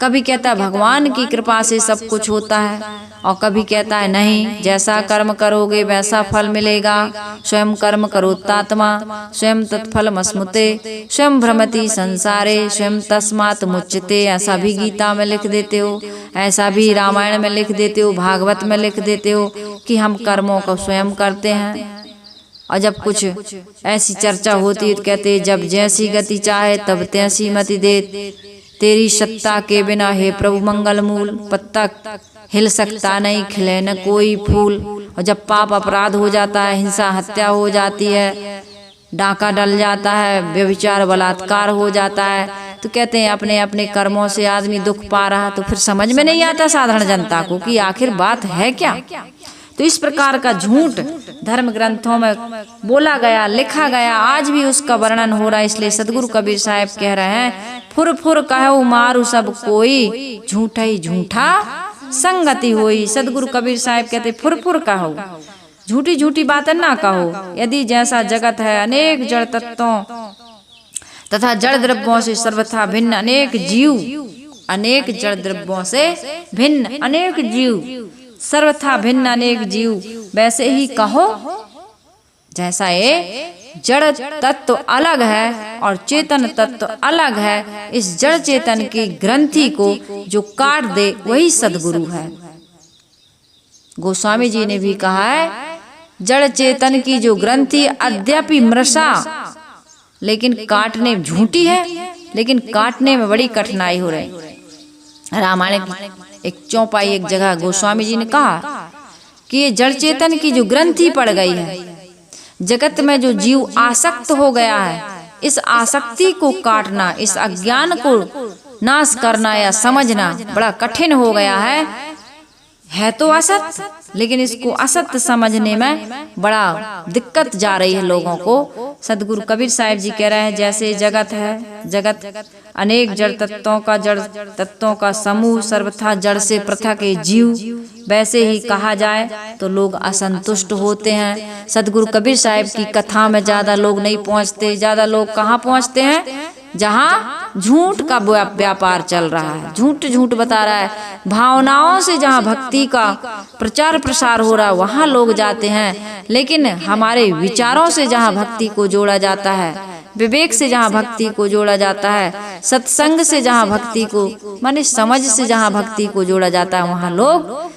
कभी कहता है भगवान की कृपा से सब कुछ होता है, और कभी कहता है नहीं, जैसा कर्म करोगे वैसा फल मिलेगा। स्वयं कर्म करोत्तात्मा स्वयं तत्फल मस्मुते, स्वयं भ्रमति संसारे स्वयं तस्मात् मुच्यते। ऐसा भी गीता में लिख देते हो, ऐसा भी रामायण में लिख देते हो, भागवत में लिख देते हो कि हम कर्मों को स्वयं करते हैं। और जब कुछ ऐसी चर्चा होती है तो कहते जब जैसी गति चाहे तब तैसी मति दे, तेरी सत्ता के बिना हे प्रभु मंगल मूल। पत्ता हिल सकता नहीं, खिले न कोई फूल। और जब पाप अपराध हो जाता है, हिंसा हत्या हो जाती है, डाका डल जाता है, व्यभिचार बलात्कार हो जाता है, तो कहते हैं अपने अपने कर्मों से आदमी दुख पा रहा। तो फिर समझ में नहीं आता साधारण जनता को कि आखिर बात है क्या। तो इस प्रकार का झूठ धर्म ग्रंथों में बोला गया, लिखा गया, आज भी उसका वर्णन हो रहा है। इसलिए सदगुरु कबीर साहब कह रहे हैं, फुर फुर कहो मारू सब कोई, झूठा ही झूठा संगति होई। सदगुरु कबीर साहब कहते फुर फुर कहो, झूठी झूठी बातें ना कहो। यदि जैसा जगत है अनेक जड़ तत्वों तथा जड़ द्रव्यों से सर्वथा भिन्न अनेक जीव, अनेक जड़ द्रव्यों से भिन्न अनेक जीव, सर्वथा भिन्न अनेक जीव, वैसे ही कहो जैसा ये जड़ तत्व अलग है और चेतन तत्व अलग है। इस जड़ चेतन की ग्रंथि को जो काट दे वही सदगुरु है। गोस्वामी जी ने भी कहा है, जड़ चेतन की जो ग्रंथि अद्यापि मृषा, लेकिन काटने झूठी है, लेकिन काटने में बड़ी कठिनाई हो रही। रामायण की एक चौपाई एक जगह गोस्वामी जी ने कहा कि ये जड़ चेतन की जो ग्रंथि पड़ गई है, जगत में जो जीव आसक्त हो गया है, इस आसक्ति को काटना, इस अज्ञान को नाश करना या समझना बड़ा कठिन हो गया है तो असत्य, लेकिन इसको असत्य समझने में बड़ा दिक्कत जा रही है लोगों को। सदगुरु कबीर साहिब जी कह रहे हैं, जैसे जगत है, जगत अनेक जड़ तत्वों का समूह, सर्वथा जड़ से पृथक जीव, वैसे ही कहा जाए तो लोग असंतुष्ट होते हैं। सदगुरु कबीर साहिब की कथा में ज्यादा लोग नहीं पहुंचते। ज्यादा लोग कहाँ पहुंचते हैं? जहाँ झूठ का व्यापार चल रहा है, झूठ बता रहा है। भावनाओं से जहाँ भक्ति का प्रचार प्रसार हो रहा है वहाँ लोग जाते हैं, लेकिन हमारे विचारों से जहाँ भक्ति को जोड़ा जाता है, विवेक से जहाँ भक्ति को जोड़ा जाता है, सत्संग से जहाँ भक्ति को माने समझ से जहाँ भक्ति को जोड़ा जाता है, वहाँ लोग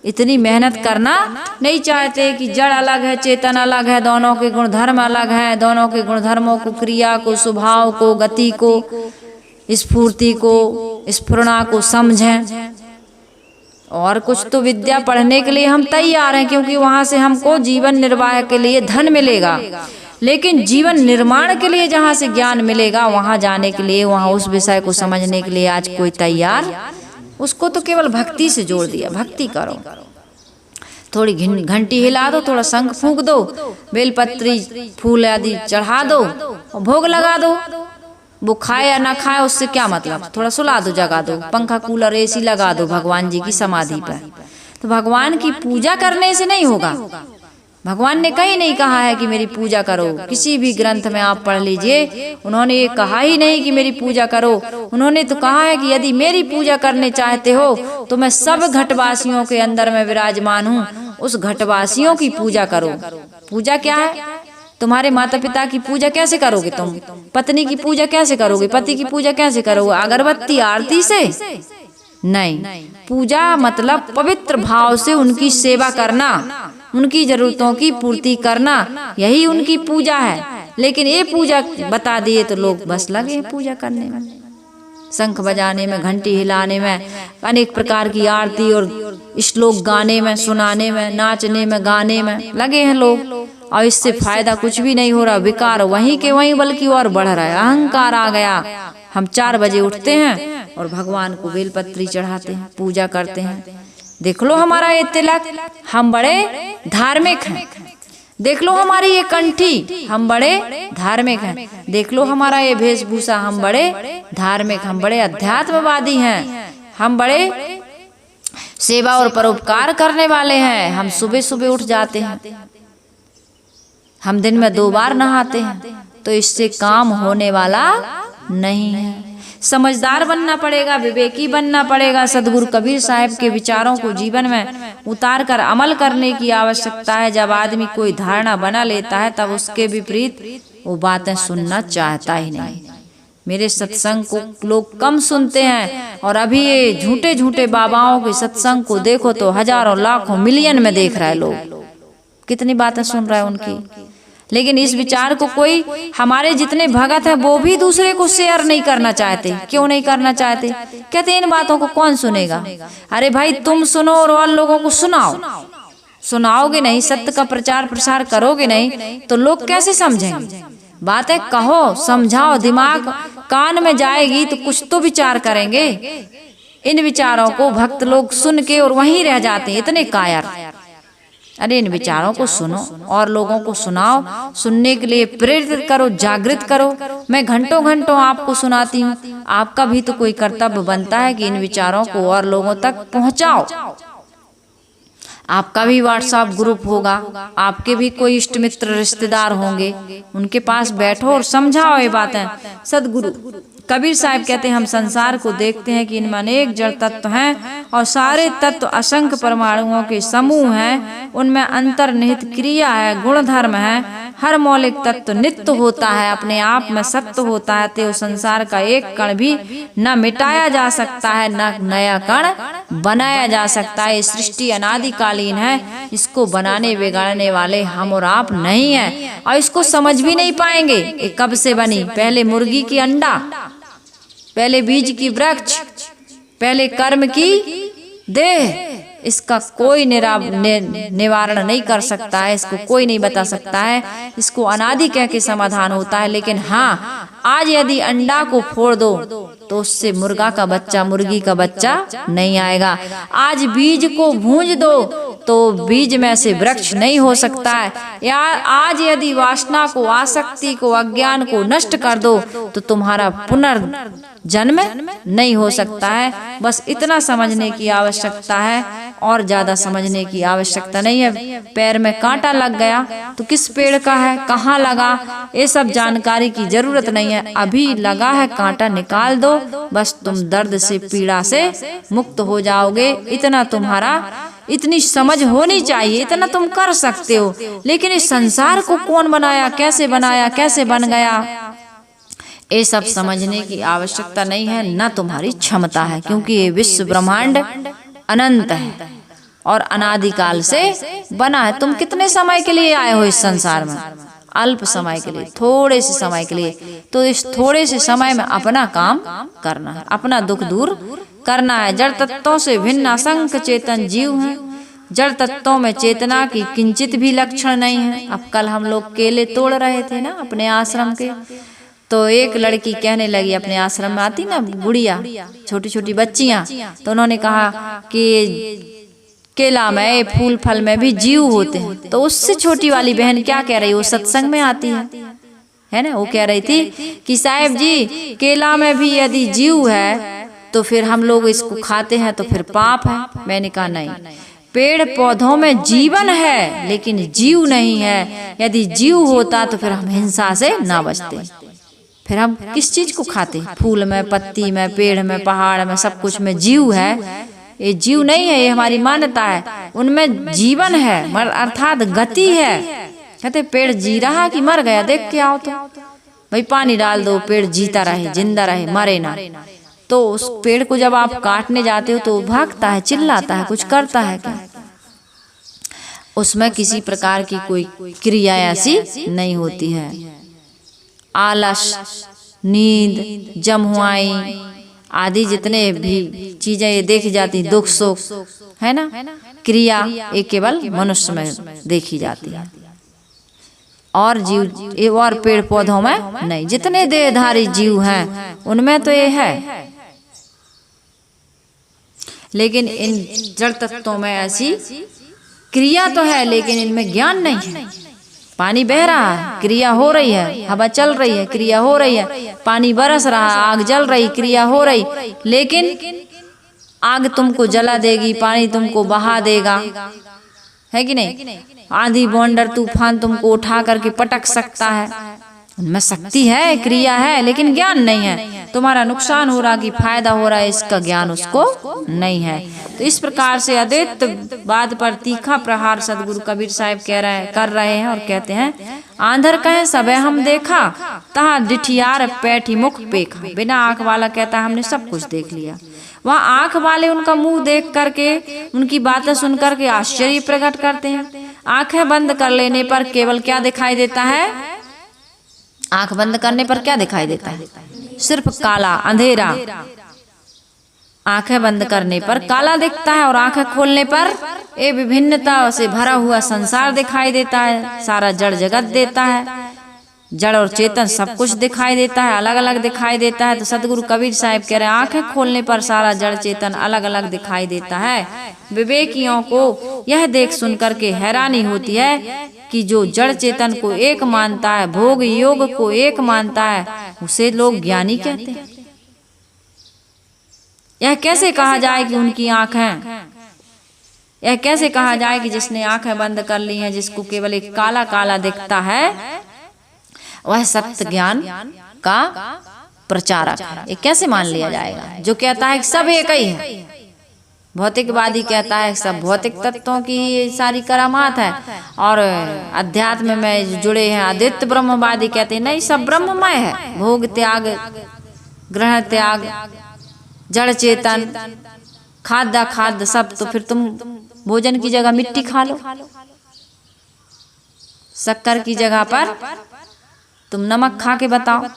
इतनी मेहनत करना नहीं चाहते कि जड़ अलग है, चेतन अलग है, दोनों के गुणधर्म अलग है, दोनों के गुणधर्मों को, क्रिया को, स्वभाव को, गति को, स्फूर्ति को, स्फुरना को समझें। और कुछ तो विद्या पढ़ने के लिए हम तैयार हैं, क्योंकि वहाँ से हमको जीवन निर्वाह के लिए धन मिलेगा, लेकिन जीवन निर्माण के लिए जहाँ से ज्ञान मिलेगा वहाँ जाने के लिए, वहाँ उस विषय को समझने के लिए आज कोई तैयार, उसको तो केवल भक्ति से जोड़ दिया। भक्ति करो, थोड़ी घंटी हिला दो, थोड़ा शंख फूंक दो, बेलपत्री फूल आदि चढ़ा दो और भोग लगा दो। वो खाए या ना खाए उससे क्या मतलब, थोड़ा सुला दो, जगा दो, पंखा कूलर एसी लगा दो भगवान जी की समाधि पर। तो भगवान की पूजा करने से नहीं होगा। भगवान ने कहीं नहीं कहा है कि मेरी पूजा करो। किसी भी ग्रंथ में आप पढ़ लीजिए, उन्होंने ये कहा ही नहीं कि मेरी पूजा करो। उन्होंने तो कहा है कि यदि मेरी पूजा करने चाहते हो तो मैं सब घटवासियों के अंदर में विराजमान हूँ, उस घटवासियों की पूजा करो। पूजा क्या है? तुम्हारे माता पिता की पूजा कैसे करोगे? तुम पत्नी की पूजा कैसे करोगे? पति की पूजा कैसे करोगे? अगरबत्ती आरती से नहीं। पूजा मतलब पवित्र भाव से उनकी सेवा करना, उनकी जरूरतों की पूर्ति करना, यही उनकी पूजा है। लेकिन ये पूजा बता दिए तो लोग बस लगे पूजा करने में, शंख बजाने में, घंटी हिलाने में, अनेक प्रकार की आरती और श्लोक गाने में, सुनाने में, नाचने में, गाने में लगे हैं लोग। और इससे फायदा कुछ भी नहीं हो रहा, विकार वहीं के वहीं बल्कि और बढ़ रहा है। अहंकार आ गया। हम 4 बजे उठते हैं और भगवान को बेलपत्री चढ़ाते हैं, पूजा करते हैं। देख लो हमारा ये तिलक, हम बड़े धार्मिक हैं। देख लो हमारी ये कंठी, हम बड़े धार्मिक हैं। देख लो हमारा ये वेशभूषा, हम बड़े धार्मिक, हम बड़े अध्यात्मवादी हैं, हम बड़े सेवा और परोपकार करने वाले हैं। हम सुबह सुबह उठ जाते हैं, हम दिन में 2 बार नहाते हैं। तो इससे काम होने वाला नहीं है। समझदार बनना पड़ेगा, विवेकी बनना पड़ेगा। सदगुरु कबीर साहब के विचारों को जीवन में उतार कर अमल करने की आवश्यकता है। जब आदमी कोई धारणा बना लेता है तब उसके विपरीत वो बातें सुनना चाहता ही नहीं। मेरे सत्संग को लोग कम सुनते हैं, और अभी ये झूठे झूठे बाबाओं के सत्संग को देखो तो हजारों लाखों मिलियन में देख रहा है लोग, कितनी बातें सुन रहा है उनकी। लेकिन इस विचार को कोई, हमारे जितने भगत हैं वो भी दूसरे को शेयर नहीं करना चाहते। क्यों नहीं करना चाहते? कहते इन बातों को कौन सुनेगा। अरे भाई तुम सुनो और लोगों को सुनाओ। सुनाओगे नहीं, सत्य का प्रचार प्रसार करोगे नहीं तो लोग कैसे समझेंगे? बातें कहो, समझाओ, दिमाग कान में जाएगी तो कुछ तो विचार करेंगे। इन विचारों को भक्त लोग सुन के और वहीं रह जाते हैं, इतने कायर। अरे इन विचारों को सुनो और लोगों को सुनाओ, सुनने के लिए प्रेरित करो, जागृत करो। मैं घंटों घंटों आपको सुनाती हूँ, आपका भी तो कोई कर्तव्य बनता है कि इन विचारों को और लोगों तक पहुँचाओ। आपका भी व्हाट्सएप ग्रुप होगा, आपके भी कोई इष्ट मित्र रिश्तेदार होंगे, उनके पास बैठो और समझाओ ये बातें। सदगुरु कबीर साहब कहते हैं हम संसार को देखते हैं कि इनमें अनेक जड़ तत्व हैं और सारे तत्व असंख्य परमाणुओं के समूह हैं। उनमें अंतर्निहित क्रिया है, गुण धर्म है। हर मौलिक तत्व नित्य होता है, अपने आप में सत्य होता है। तो संसार का एक कण भी न मिटाया जा सकता है, न नया कण बनाया जा सकता है। सृष्टि अनादिकालीन है, इसको बनाने बिगाड़ने वाले हम और आप नहीं हैं, और इसको समझ भी नहीं पाएंगे। ये कब से बनी? पहले मुर्गी की अंडा, पहले बीज की वृक्ष, पहले कर्म की देह। इसका कोई निवारण नहीं कर सकता है, इसको कोई नहीं बता सकता है। इसको अनादि कह के समाधान होता है। लेकिन हाँ, आज यदि अंडा को फोड़ दो तो उससे मुर्गा का बच्चा, मुर्गी का बच्चा नहीं आएगा। आज बीज को भूंज दो तो बीज में से वृक्ष नहीं हो सकता है। या आज यदि वासना को, आसक्ति को, अज्ञान को नष्ट कर दो तो तुम्हारा पुनर्जन्म नहीं हो सकता है। बस इतना समझने की आवश्यकता है, और ज्यादा समझने की आवश्यकता नहीं है। पैर में कांटा लग गया तो किस पेड़ का है, कहाँ लगा, ये सब जानकारी की जरूरत नहीं है। अभी लगा है कांटा, निकाल दो, बस तुम दर्द से, पीड़ा से मुक्त हो जाओगे। इतना तुम्हारा, इतनी समझ होनी चाहिए, इतना तुम कर सकते हो। लेकिन इस संसार को कौन बनाया, कैसे बनाया, कैसे बन गया, ये सब समझने की आवश्यकता नहीं है, न तुम्हारी क्षमता है। क्योंकि ये विश्व ब्रह्मांड अनंत है और अनादिकाल से बना है। तुम कितने समय के लिए आए हो इस संसार में? अल्प समय के लिए, थोड़े से समय के लिए। तो इस थोड़े से समय में अपना काम करना है, अपना दुख दूर करना है। जड़ तत्वों से भिन्न असंख्य चेतन जीव हैं। जड़ तत्वों में चेतना की किंचित भी लक्षण नहीं है। अब कल हम लोग केले तोड़ रहे थे ना अपने आश्रम के, तो एक लड़की कहने लगी, अपने आश्रम में आती ना गुड़िया, छोटी छोटी बच्चियां, तो उन्होंने कहा कि केला में, फूल फल में भी जीव होते हैं। तो उससे छोटी वाली बहन क्या कह रही, वो सत्संग में आती है ना, वो कह रही थी कि साहब जी, केला में भी यदि जीव है तो फिर हम लोग इसको खाते हैं तो फिर पाप है। मैंने कहा नहीं, पेड़ पौधों में जीवन है लेकिन जीव नहीं है। यदि जीव होता तो फिर हम हिंसा से ना बचते, फिर हम किस चीज को खाते? फूल में, पत्ती में, पेड़ में, पहाड़ में, सब कुछ में जीव है। ये जीव नहीं है, ये हमारी मान्यता है। उनमें जीवन है, अर्थात गति है। कहते पेड़ जी रहा कि मर गया, देख के आओ तो। भाई पानी डाल दो, पेड़ जीता रहे, जिंदा रहे, मरे ना। तो उस पेड़ को जब आप काटने जाते हो तो भागता है, चिल्लाता है, कुछ करता है क्या? उसमें किसी प्रकार की कोई क्रिया ऐसी नहीं होती है। आलस, नींद, जमुआई आदि जितने भी चीजें ये देखी जाती, दुख सुख है ना, क्रिया ये केवल मनुष्य में देखी जाती है, और जीव और पेड़ पौधों में नहीं। जितने देहधारी जीव हैं उनमें तो ये है, लेकिन इन जड़ तत्वों में ऐसी क्रिया तो है, लेकिन इनमें ज्ञान नहीं है। पानी बह रहा है, क्रिया हो रही है, हवा चल रही है, क्रिया हो रही है, पानी बरस रहा है, आग जल रही, क्रिया हो रही, लेकिन आग तुमको जला देगी, पानी तुमको बहा देगा, है कि नहीं? आंधी बवंडर तूफान तुमको उठा करके पटक सकता है, उनमें शक्ति है, क्रिया है, लेकिन ज्ञान नहीं है। तुम्हारा नुकसान हो रहा कि फायदा हो रहा है, इसका ज्ञान उसको नहीं है। तो इस प्रकार से अद्वैतवाद पर तीखा प्रहार सदगुरु कबीर साहब कर रहे हैं और कहते हैं, आंधर कहे सबे हम देखा, तहा डिठियार पैठी मुख पेखा। बिना आंख वाला कहता है हमने सब कुछ देख लिया, वहाँ आंख वाले उनका मुंह देख करके, उनकी बातें सुन करके आश्चर्य प्रकट करते हैं। आंखें बंद कर लेने पर केवल क्या दिखाई देता है? आंख बंद करने पर क्या दिखाई देता है? सिर्फ काला, अंधेरा। आंखें बंद करने पर काला दिखता है, और आंखें खोलने पर ये विभिन्नता से भरा हुआ संसार दिखाई देता है, सारा जड़ जगत देता है, जड़ और चेतन सब कुछ दिखाई देता है, अलग अलग दिखाई देता है। तो सदगुरु कबीर साहब कह रहे हैं, आंखें खोलने पर सारा जड़ चेतन अलग अलग दिखाई देता है। विवेकियों को यह देख सुन करके हैरानी होती है कि जो जड़ चेतन को एक मानता है, भोग योग को एक मानता है, उसे लोग ज्ञानी कहते हैं। यह कैसे कहा जाए कि उनकी आंखें, यह कैसे कहा जाए कि जिसने आंखें बंद कर ली हैं, जिसको केवल एक काला काला दिखता है, वह सत्य ज्ञान का प्रचारक है? ये कैसे मान लिया जाएगा? जो कहता है कि सब एक ही है, भौतिकवादी कहता है सब भौतिक तत्वों की सारी करामात है, और अध्यात्म में जुड़े हैं अद्वैत ब्रह्मवादी कहते हैं नहीं, सब ब्रह्ममय है, भोग त्याग, ग्रहण त्याग, जड़ चेतन, खाद्य खाद्य सब। तो फिर तुम भोजन की जगह मिट्टी खा लो, शक्कर की जगह पर तुम नमक खा के बताओ,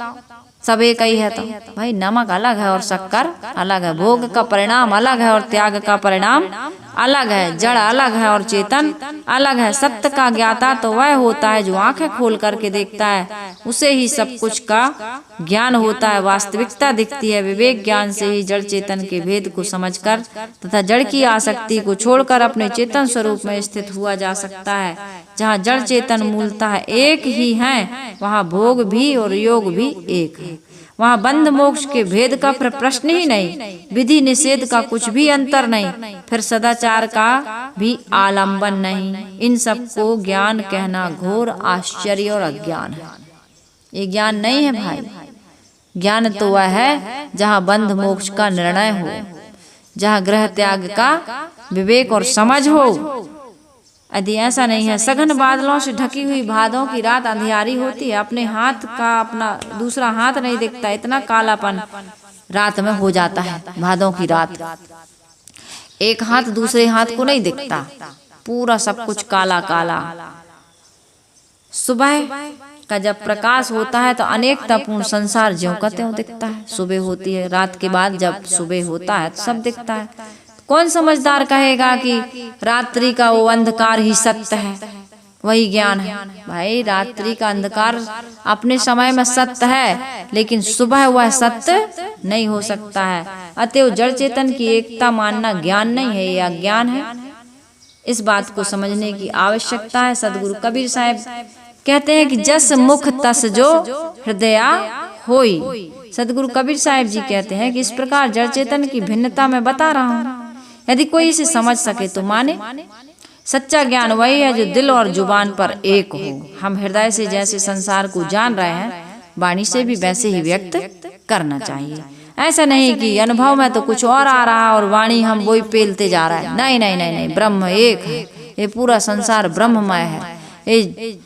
सब एक ही है। तो भाई नमक अलग है और शक्कर अलग है, भोग का परिणाम अलग है और त्याग का परिणाम अलग है, जड़ अलग है और चेतन अलग है। सत्य का ज्ञाता तो वह होता है जो आंखें खोल करके देखता है, उसे ही सब कुछ का ज्ञान होता है, वास्तविकता दिखती है। विवेक ज्ञान से ही जड़ चेतन के भेद को समझकर तथा जड़ की आसक्ति को छोड़कर अपने चेतन स्वरूप में स्थित हुआ जा सकता है। जहाँ जड़ चेतन मूलतः एक ही है, वहाँ भोग भी और योग भी एक है। वहाँ बंध मोक्ष के भेद का प्रश्न ही नहीं, विधि निषेध का कुछ भी अंतर नहीं, फिर सदाचार का भी आलंबन नहीं। इन सब को ज्ञान कहना घोर आश्चर्य और अज्ञान है। ये ज्ञान नहीं है भाई। ज्ञान तो वह है जहाँ बंध मोक्ष का निर्णय हो, जहाँ ग्रह त्याग का विवेक और समझ हो। यदि ऐसा नहीं है, सघन बादलों से ढकी हुई भादों की रात अंधियारी होती है, अपने हाथ का अपना दूसरा हाथ नहीं दिखता, इतना कालापन रात में हो जाता है। भादों की रात, एक हाथ दूसरे हाथ को नहीं दिखता, पूरा सब कुछ काला काला। सुबह का जब प्रकाश होता है तो अनेकतापूर्ण संसार ज्यों का त्यों दिखता है। सुबह होती है, रात के बाद जब सुबह होता है तो सब दिखता है। कौन समझदार कहेगा कि रात्रि का वो अंधकार ही सत्य है, वही ज्ञान है? भाई रात्रि का अंधकार अपने समय में सत्य है, लेकिन सुबह वह सत्य नहीं हो सकता है। अतएव जड़ चेतन की एकता मानना ज्ञान नहीं है, यह अज्ञान है। इस बात को समझने की आवश्यकता है। सदगुरु कबीर साहब कहते हैं कि जस मुख तस जो हृदया होई। सदगुरु कबीर साहब जी कहते हैं कि इस प्रकार जड़ चेतन की भिन्नता मैं बता रहा हूँ, यदि कोई इसे समझ सके तो माने। सच्चा ज्ञान वही है जो दिल और जुबान पर एक हो। हम हृदय से जैसे संसार को जान रहे हैं, वाणी से भी वैसे ही व्यक्त करना चाहिए। ऐसा नहीं कि अनुभव में तो कुछ और आ रहा और वाणी हम वही पेलते जा रहा है। नहीं नहीं नहीं नहीं, ब्रह्म एक है, ये पूरा संसार ब्रह्ममय है। ये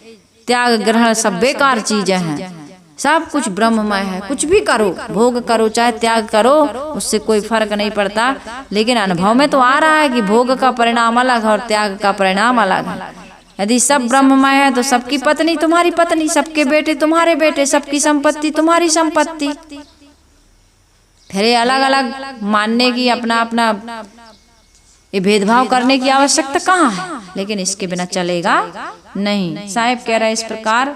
त्याग ग्रहण सब बेकार चीजें हैं, सब कुछ ब्रह्ममय है। कुछ भी करो, भोग करो चाहे त्याग करो, उससे कोई फर्क नहीं पड़ता। लेकिन अनुभव में तो आ रहा है कि भोग का परिणाम अलग है और त्याग का परिणाम अलग है। यदि सब ब्रह्ममय है तो सबकी पत्नी तुम्हारी पत्नी, सबके बेटे तुम्हारे बेटे, सबकी संपत्ति तुम्हारी संपत्ति। फिर ये अलग अलग मानने की, अपना अपना ये भेदभाव करने की आवश्यकता कहाँ है? लेकिन इसके बिना चलेगा नहीं। साहिब कह रहे हैं इस प्रकार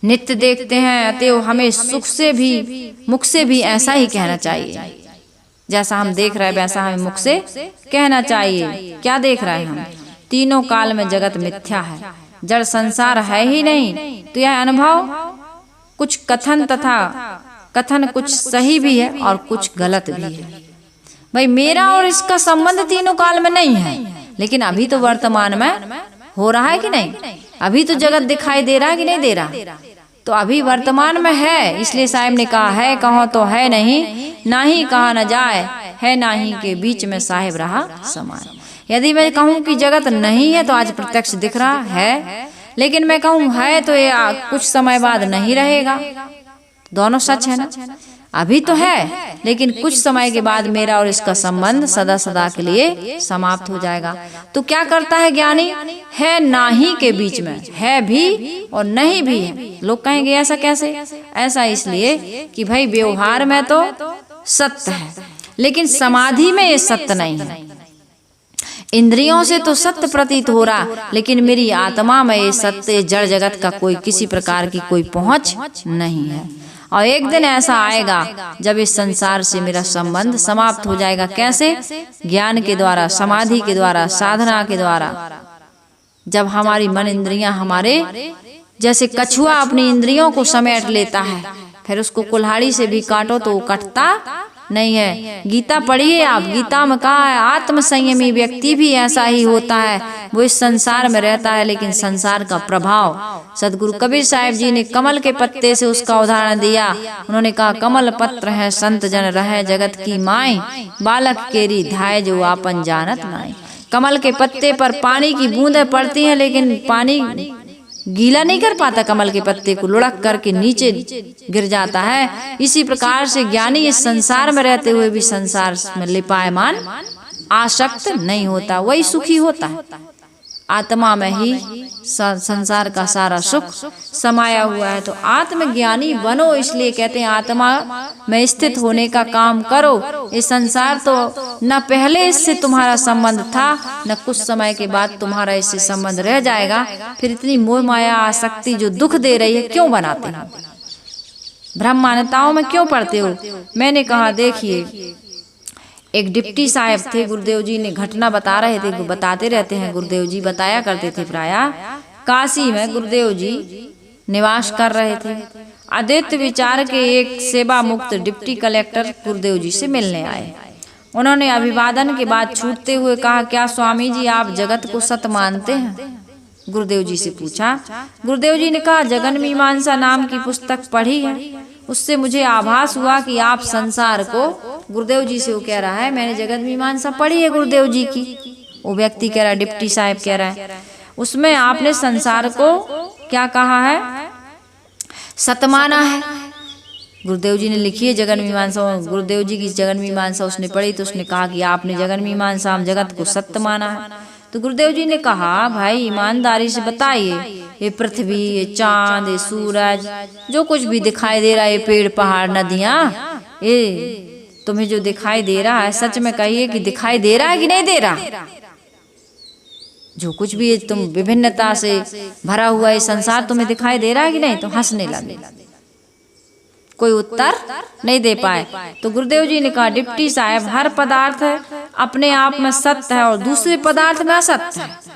नित्य देखते हैं, अतएव हमें सुख से भी मुख से भी ऐसा ही कहना चाहिए। जैसा हम देख रहे हैं वैसा हमें मुख से कहना चाहिए। क्या देख रहे हैं हम? तीनों काल में जगत मिथ्या है, जड़ संसार है ही नहीं। तो यह अनुभव कुछ कथन कुछ सही भी है और कुछ गलत भी है। भाई मेरा और इसका संबंध तीनों काल में नहीं है, लेकिन अभी तो वर्तमान में हो रहा है कि नहीं? अभी तो जगत दिखाई दे रहा है कि नहीं दे रहा? तो अभी वर्तमान में है, इसलिए साहिब ने कहा है कहो तो है नहीं, ना ही कहा न जाए, है नाही के बीच में साहिब रहा समाये। यदि मैं कहूँ कि जगत नहीं है तो आज प्रत्यक्ष दिख रहा है, लेकिन मैं कहूँ है तो ये कुछ समय बाद नहीं रहेगा। दोनों सच है ना? अभी तो है, लेकिन कुछ समय के बाद मेरा और इसका संबंध सदा सदा के लिए समाप्त हो जाएगा। तो क्या करता है ज्ञानी? है नाही के बीच में, है भी और नहीं भी है। लोग कहेंगे ऐसा कैसे? ऐसा इसलिए कि भाई व्यवहार में तो सत्य है, लेकिन समाधि में ये सत्य नहीं है। इंद्रियों से तो सत्य प्रतीत हो रहा, लेकिन मेरी आत्मा में ये सत्य जड़ जगत का कोई किसी प्रकार की कोई पहुंच नहीं है। और एक दिन ऐसा आएगा जब इस संसार से मेरा संबंध समाप्त हो जाएगा। कैसे? ज्ञान के द्वारा, समाधि के द्वारा, साधना के द्वारा। जब हमारी मन इंद्रियां हमारे जैसे कछुआ अपनी इंद्रियों को समेट लेता है, फिर उसको कुल्हाड़ी से भी काटो तो वो कटता नहीं है। गीता पढ़िए आप, गीता में कहा है आत्म संयमी व्यक्ति भी ऐसा ही होता है। वो इस संसार में रहता है, लेकिन संसार का प्रभाव, सदगुरु कबीर साहिब जी ने कमल के पत्ते से उसका उदाहरण दिया। उन्होंने कहा कमल पत्र है संत जन रहे जगत की माई, बालक केरी धाय जो आपन जानत नाई। कमल के पत्ते पर पानी की बूंदें पड़ती हैं, लेकिन पानी गीला नहीं कर पाता, कमल के पत्ते को लुढ़क करके नीचे गिर जाता है। इसी प्रकार से ज्ञानी इस संसार में रहते हुए भी संसार में लिपायमान आसक्त नहीं होता, वही सुखी होता है। आत्मा में ही संसार का सारा सुख समाया हुआ है। तो आत्मज्ञानी बनो, इसलिए कहते हैं आत्मा में स्थित होने का काम करो। ये संसार तो न पहले इससे तुम्हारा संबंध था, न कुछ समय के बाद तुम्हारा इससे संबंध रह जाएगा। फिर इतनी मोह माया आसक्ति जो दुख दे रही है क्यों बनाते हो? भ्रम मान्यताओं में क्यों पड़ते हो? मैंने कहा देखिए, एक डिप्टी साहब थे, गुरुदेव जी ने घटना बता रहे थे, बताते रहते हैं, गुरुदेव जी बताया करते थे। प्रायः काशी में गुरुदेव जी निवास कर रहे थे। अद्वैत विचार के एक सेवा मुक्त डिप्टी कलेक्टर गुरुदेव जी से मिलने आए। उन्होंने अभिवादन के बाद छूटते हुए कहा, क्या स्वामी जी आप जगत को सत्य मानते हैं? गुरुदेव जी से पूछा। गुरुदेव जी ने कहा जगन मीमांसा नाम की पुस्तक पढ़ी है, उससे मुझे आभास हुआ कि आप संसार को, गुरुदेव जी से वो कह रहा है मैंने जगत मीमांसा पढ़ी है गुरुदेव जी की। वो व्यक्ति कह रहा है, डिप्टी साहब कह रहा है, उसमें आपने संसार को क्या कहा है? सत्य माना है। गुरुदेव जी ने लिखी है जगन मीमांसा, गुरुदेव जी की जगन मीमांसा उसने पढ़ी, तो उसने कहा कि आपने जगन मीमांसा हम जगत को सत्य माना है। तो गुरुदेव जी ने कहा भाई ईमानदारी से बताइए, ये पृथ्वी, ये चांद, ये सूरज, जो कुछ भी दिखाई दे रहा है, ये पेड़ पहाड़ नदियाँ, ये तुम्हें जो दिखाई दे रहा है सच में कहिए कि दिखाई दे रहा है कि नहीं दे रहा? जो कुछ भी तुम विभिन्नता से भरा हुआ ये संसार तुम्हें दिखाई दे रहा है कि नहीं? तो हंसने लगे, कोई उत्तर नहीं दे पाए। तो गुरुदेव जी ने कहा डिप्टी साहब हर पदार्थ अपने आप में सत्य है और दूसरे पदार्थ में असत्य है।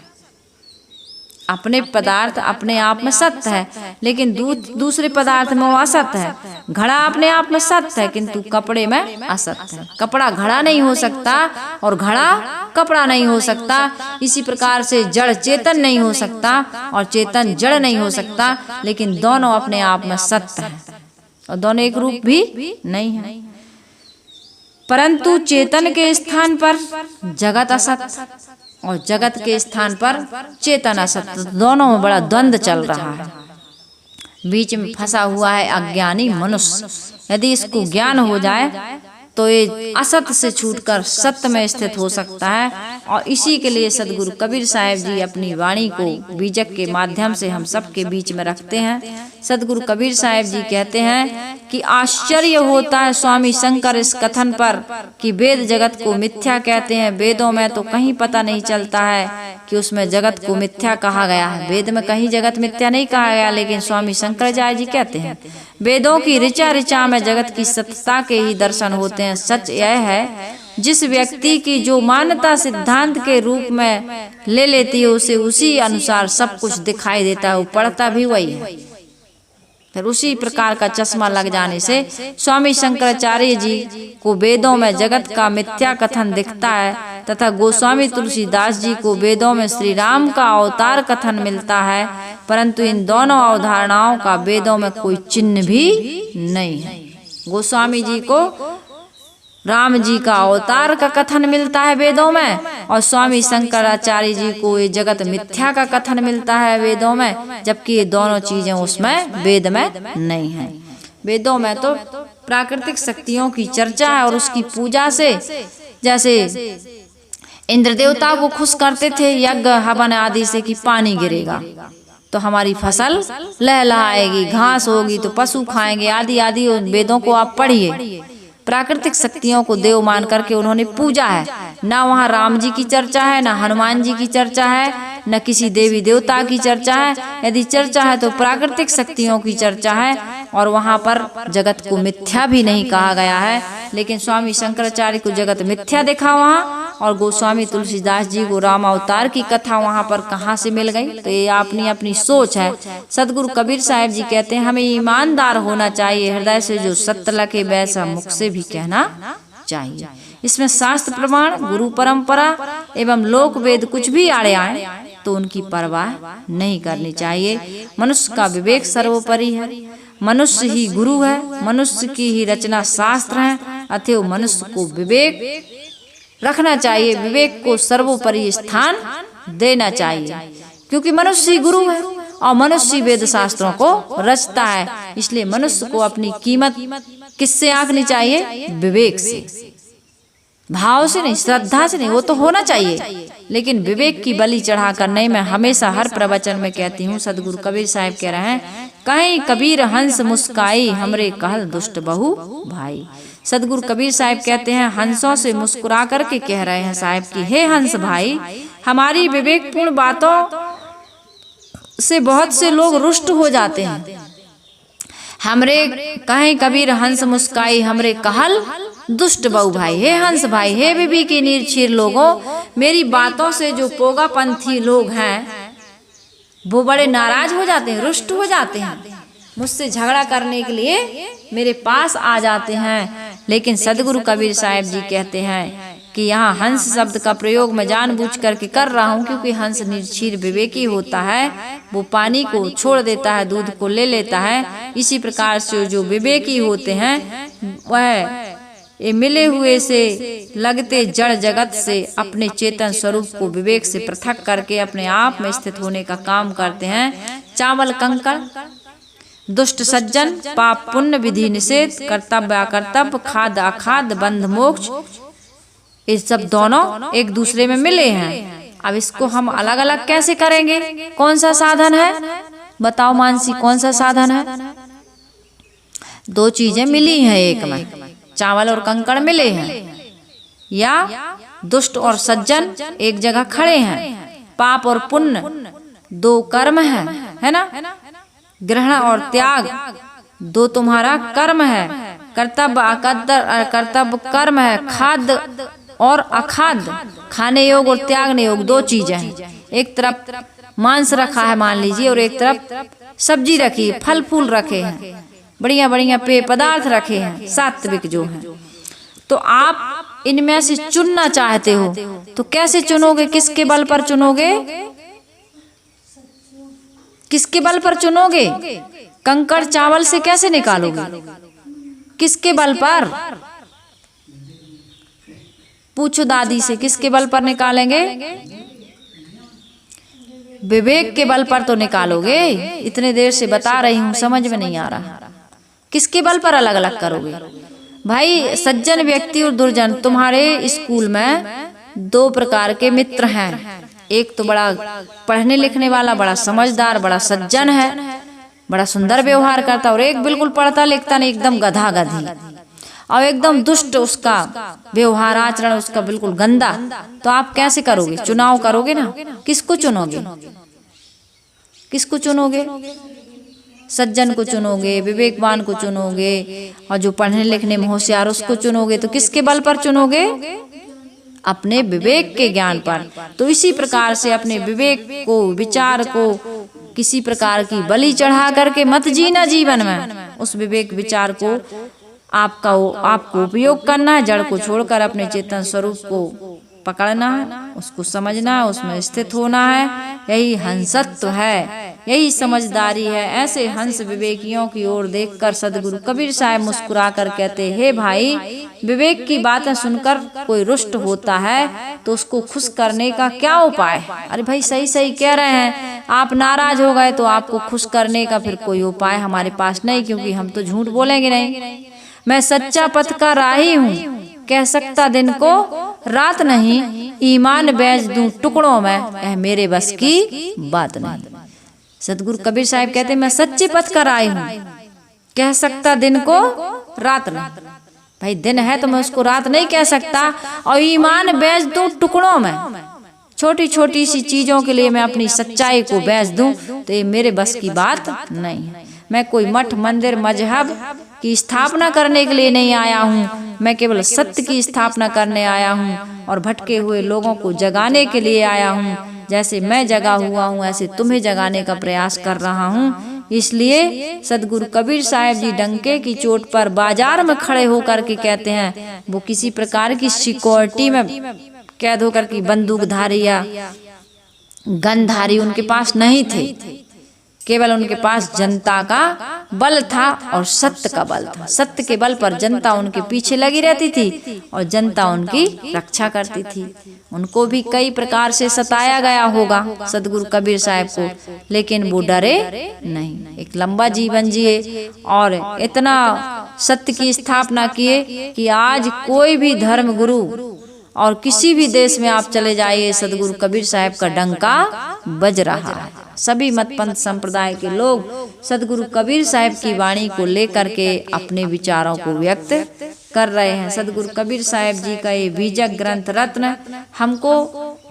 अपने पदार्थ अपने आप में सत्य है, लेकिन दूसरे पदार्थ में वो असत्य है। घड़ा अपने आप में सत्य है, किंतु कपड़े में असत्य है। कपड़ा घड़ा नहीं हो सकता और घड़ा कपड़ा नहीं हो सकता। इसी प्रकार से जड़ चेतन नहीं हो सकता और चेतन जड़ नहीं हो सकता, लेकिन दोनों अपने आप में सत्य है और दोनों एक रूप भी नहीं है। परंतु चेतन के स्थान पर जगत असत्य, और जगत के स्थान पर चेतन असत, दोनों में बड़ा द्वंद्व चल रहा है। बीच में फंसा हुआ है अज्ञानी मनुष्य। यदि इसको ज्ञान हो जाए तो ये असत से छूटकर सत्य में स्थित हो सकता है। और इसी के लिए सदगुरु कबीर साहब जी अपनी वाणी को बीजक के माध्यम से हम सबके बीच में रखते हैं। सदगुरु कबीर साहब जी कहते हैं कि आश्चर्य होता है स्वामी शंकर इस कथन पर कि वेद जगत को मिथ्या कहते हैं। वेदों में तो कहीं पता नहीं चलता है कि उसमें जगत को मिथ्या कहा गया है। वेद में कहीं जगत मिथ्या नहीं कहा गया, लेकिन स्वामी शंकराचार्य जी कहते हैं वेदों की ऋचा ऋचा में जगत की सत्यता के ही दर्शन होते हैं। सच यह है जिस व्यक्ति की जो मान्यता सिद्धांत के रूप में ले लेती है उसे उसी अनुसार सब कुछ दिखाई देता है, वो पढ़ता भी वही है। फिर उसी प्रकार का चश्मा लग जाने से स्वामी शंकराचार्य जी को वेदों में जगत का मिथ्या कथन दिखता है तथा गोस्वामी तुलसीदास जी को वेदों में श्री राम का अवतार कथन मिलता है, परंतु इन दोनों अवधारणाओं का वेदों में कोई चिन्ह भी नहीं है। गोस्वामी जी को राम जी का अवतार का कथन मिलता है वेदों में, और स्वामी शंकराचार्य जी को ये जगत मिथ्या का कथन मिलता है वेदों में, जबकि ये दोनों चीजें उसमें वेद में नहीं है। वेदों में तो प्राकृतिक शक्तियों की चर्चा है और उसकी पूजा से, जैसे इंद्र देवता को खुश करते थे यज्ञ हवन आदि से कि पानी गिरेगा तो हमारी फसल लहलहाएगी, घास होगी तो पशु खाएंगे, आदि आदि वेदों को आप पढ़िए। प्राकृतिक शक्तियों को देव मान करके उन्होंने पूजा है। ना वहाँ राम जी की चर्चा है, ना हनुमान जी की चर्चा है, न किसी देवी देवता की चर्चा है। यदि चर्चा है तो प्राकृतिक शक्तियों की चर्चा है, और वहाँ पर जगत को मिथ्या भी नहीं कहा गया है। लेकिन स्वामी शंकराचार्य को जगत मिथ्या देखा वहाँ, और गोस्वामी तुलसीदास जी को राम अवतार की कथा वहाँ पर कहाँ से मिल गई। तो ये अपनी अपनी सोच है। सदगुरु कबीर साहब जी कहते हैं हमें ईमानदार होना चाहिए, हृदय से जो सत्य लगे वैसा मुख से भी कहना चाहिए। इसमें शास्त्र प्रमाण, गुरु परंपरा एवं लोक वेद कुछ भी आड़े आए तो उनकी परवाह नहीं करनी चाहिए। मनुष्य का विवेक सर्वोपरि है, मनुष्य ही गुरु है, मनुष्य की ही रचना शास्त्र है, अतएव मनुष्य को विवेक रखना चाहिए, विवेक को सर्वोपरि स्थान देना चाहिए, क्योंकि मनुष्य ही गुरु है और मनुष्य वेद शास्त्रों को रचता है। इसलिए मनुष्य को अपनी कीमत किससे आंकनी चाहिए? विवेक से, भाव से नहीं, श्रद्धा से नहीं, वो तो होना चाहिए, लेकिन विवेक की बलि चढ़ा कर नहीं। मैं हमेशा हर प्रवचन में कहती हूँ, सदगुरु कबीर साहब कह रहे हैं कहीं कबीर हंस मुस्काई हमरे कहल दुष्ट बहु भाई। सदगुरु कबीर साहब कहते हैं हंसों से मुस्कुरा करके कह रहे हैं साहब की, हे हंस भाई, हमारी विवेकपूर्ण बातों से बहुत से लोग रुष्ट हो जाते हैं। हमरे कहीं कबीर हंस मुस्काई हमरे कहल दुष्ट बहु भाई। हे हंस भाई, हे बीबी के निर्छीर लोगों, मेरी बातों से जो पोगापंथी लोग हैं वो बड़े नाराज हो जाते हैं, रुष्ट हो जाते हैं, मुझसे झगड़ा करने के लिए मेरे पास आ जाते हैं। लेकिन सदगुरु कबीर साहब जी कहते हैं कि यहाँ हंस शब्द का प्रयोग मैं जानबूझ करके कर रहा हूँ, क्योंकि हंस निर्छीर विवेकी होता है, वो पानी को छोड़ देता है, दूध को ले लेता है। इसी प्रकार से जो विवेकी होते हैं वह ये मिले हुए से लगते जड़ जगत से अपने चेतन स्वरूप को विवेक से पृथक करके अपने आप में स्थित होने का काम करते हैं। चावल कंकड़, दुष्ट सज्जन, पाप पुण्य, विधि निषेध, कर्तव्य अकर्तव्य, खाद अखाद, बंध मोक्ष, ये सब दोनों एक दूसरे में मिले हैं। अब इसको हम अलग अलग कैसे करेंगे? कौन सा साधन है बताओ मानसी, कौन सा साधन है? दो चीजें मिली हैं एक में, चावल और कंकड़ मिले हैं, या दुष्ट और सज्जन एक जगह खड़े हैं, पाप और पुण्य दो कर्म है ना, ग्रहण और त्याग दो तुम्हारा कर्म है, कर्तव्य अकर्तव्य कर्म है, खाद और अखाद खाने योग और त्यागने योग दो चीजें हैं। एक तरफ मांस रखा है मान लीजिए, और एक तरफ सब्जी रखी है, फल फूल रखे हैं, बढ़िया बढ़िया पेय पदार्थ रखे हैं, सात्विक जो हैं। तो आप इनमें से चुनना चाहते हो तो कैसे चुनोगे? किसके बल पर चुनोगे? किसके बल पर चुनोगे? कंकड़ चावल से कैसे निकालोगे? किसके बल पर? पूछो दादी से, किसके बल पर निकालेंगे? विवेक के बल पर तो निकालोगे, इतने देर से बता रही हूँ, समझ में नहीं आ रहा। किसके बल पर अलग अलग करोगे? भाई सज्जन व्यक्ति और दुर्जन, तुम्हारे स्कूल में दो प्रकार के मित्र हैं। एक तो बड़ा पढ़ने लिखने वाला, बड़ा समझदार, बड़ा सज्जन है, बड़ा सुंदर व्यवहार करता, और एक बिल्कुल पढ़ता लिखता नहीं, एकदम गधा गधी और एकदम दुष्ट, उसका व्यवहार आचरण उसका बिल्कुल गंदा। तो आप कैसे करोगे? चुनाव करोगे ना, किसको चुनोगे? किसको चुनोगे? सज्जन को चुनोगे, विवेकवान को चुनोगे, और जो पढ़ने लिखने में होशियार उसको चुनोगे। तो किसके बल पर चुनोगे? अपने विवेक के ज्ञान पर। तो इसी प्रकार से अपने विवेक को, विचार को किसी प्रकार की बलि चढ़ा करके मत जीना जीवन में। उस विवेक विचार को आपको उपयोग करना है, जड़ को छोड़कर अपने चेतन स्वरूप को पकड़ना है, उसको समझना है, उसमें स्थित होना है। यही हंसत्व है, यही समझदारी है। ऐसे हंस विवेकियों की ओर देखकर सदगुरु कबीर साहब मुस्कुराकर कहते, हे भाई, विवेक की बातें सुनकर कोई रुष्ट होता है तो उसको खुश करने का क्या उपाय? अरे भाई सही सही कह रहे हैं, आप नाराज हो गए तो आपको खुश करने का फिर कोई उपाय हमारे पास नहीं, क्योंकि हम तो झूठ बोलेंगे नहीं। मैं सच्चा पथ का राही हूँ, कह सकता दिन को रात नहीं, ईमान बेच दूं टुकड़ों में, यह मेरे बस की बात नहीं। सदगुरु कबीर साहब कहते, मैं सच्चे पथ का राही हूँ, कह सकता दिन को रात नहीं। भाई दिन है तो मैं उसको रात नहीं कह सकता, और ईमान बेच दूं टुकड़ों में, छोटी छोटी सी चीजों के लिए मैं अपनी सच्चाई को बेच दूं, तो ये मेरे बस की बात नहीं है। मैं कोई मठ मंदिर मजहब की स्थापना करने के लिए नहीं आया हूँ, मैं केवल सत्य की स्थापना करने आया हूँ और भटके हुए लोगों को जगाने के लिए आया हूँ। जैसे मैं जगा हुआ हूँ ऐसे तुम्हें जगाने का प्रयास कर रहा हूँ। इसलिए सदगुरु कबीर साहब जी डंके की चोट पर बाजार में खड़े होकर के कहते हैं, वो किसी प्रकार की सिक्योरिटी में कैद होकर की बंदूकधारी या गनधारी उनके पास नहीं थे, केवल उनके पास जनता का बल था और सत्य का बल था। सत्य के बल पर जनता उनके पीछे लगी रहती थी और जनता उनकी रक्षा करती थी। उनको भी कई प्रकार से सताया गया होगा सदगुरु कबीर साहब को, लेकिन वो डरे नहीं, एक लंबा जीवन जिए और इतना सत्य की स्थापना किए कि आज कोई भी धर्म गुरु और किसी भी देश में आप चले जाइए, सदगुरु कबीर साहब का डंका बज रहा है। सभी मत पंथ संप्रदाय के लोग सदगुरु कबीर साहब की वाणी को लेकर के अपने विचारों को व्यक्त कर रहे हैं। सदगुरु कबीर साहब जी का ये बीजक ग्रंथ रत्न हमको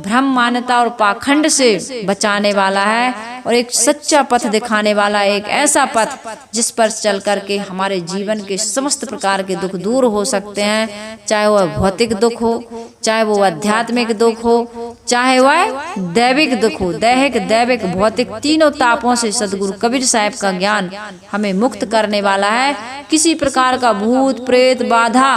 भ्रम मान्यता और पाखंड से बचाने वाला है और एक सच्चा पथ दिखाने वाला, एक ऐसा पथ जिस पर चल करके हमारे जीवन के समस्त प्रकार के दुख दूर हो सकते हैं, चाहे वह भौतिक दुख हो, चाहे वो आध्यात्मिक दुख हो, चाहे वह दैविक दुख हो। दैहिक दैविक भौतिक तीनों तापों से सदगुरु कबीर साहब का ज्ञान हमें मुक्त करने वाला है। किसी प्रकार का भूत प्रेत बाधा,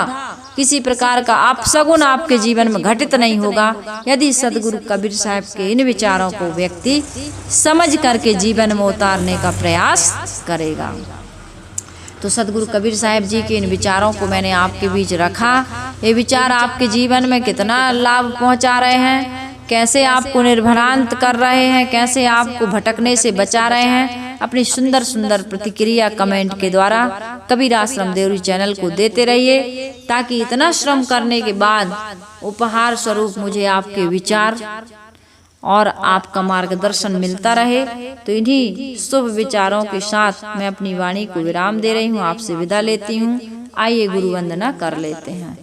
किसी प्रकार का अपशगुन आपके जीवन में घटित नहीं होगा यदि सदगुरु कबीर साहब के इन विचारों को व्यक्ति समझ करके जीवन में उतारने का प्रयास करेगा। तो सदगुरु कबीर साहब जी के इन विचारों को मैंने आपके बीच रखा। ये विचार आपके जीवन में कितना लाभ पहुंचा रहे हैं, कैसे आपको निर्भरांत कर रहे हैं, कैसे आपको भटकने से बचा रहे हैं, अपनी सुंदर सुंदर प्रतिक्रिया कमेंट के द्वारा कबीर आश्रम देवरी चैनल को देते रहिए, ताकि इतना श्रम करने के बाद उपहार स्वरूप मुझे आपके विचार और आपका मार्गदर्शन मिलता रहे। तो इन्हीं शुभ विचारों के साथ मैं अपनी वाणी को विराम दे रही हूँ, आपसे विदा लेती हूँ। आइए गुरु वंदना कर लेते हैं।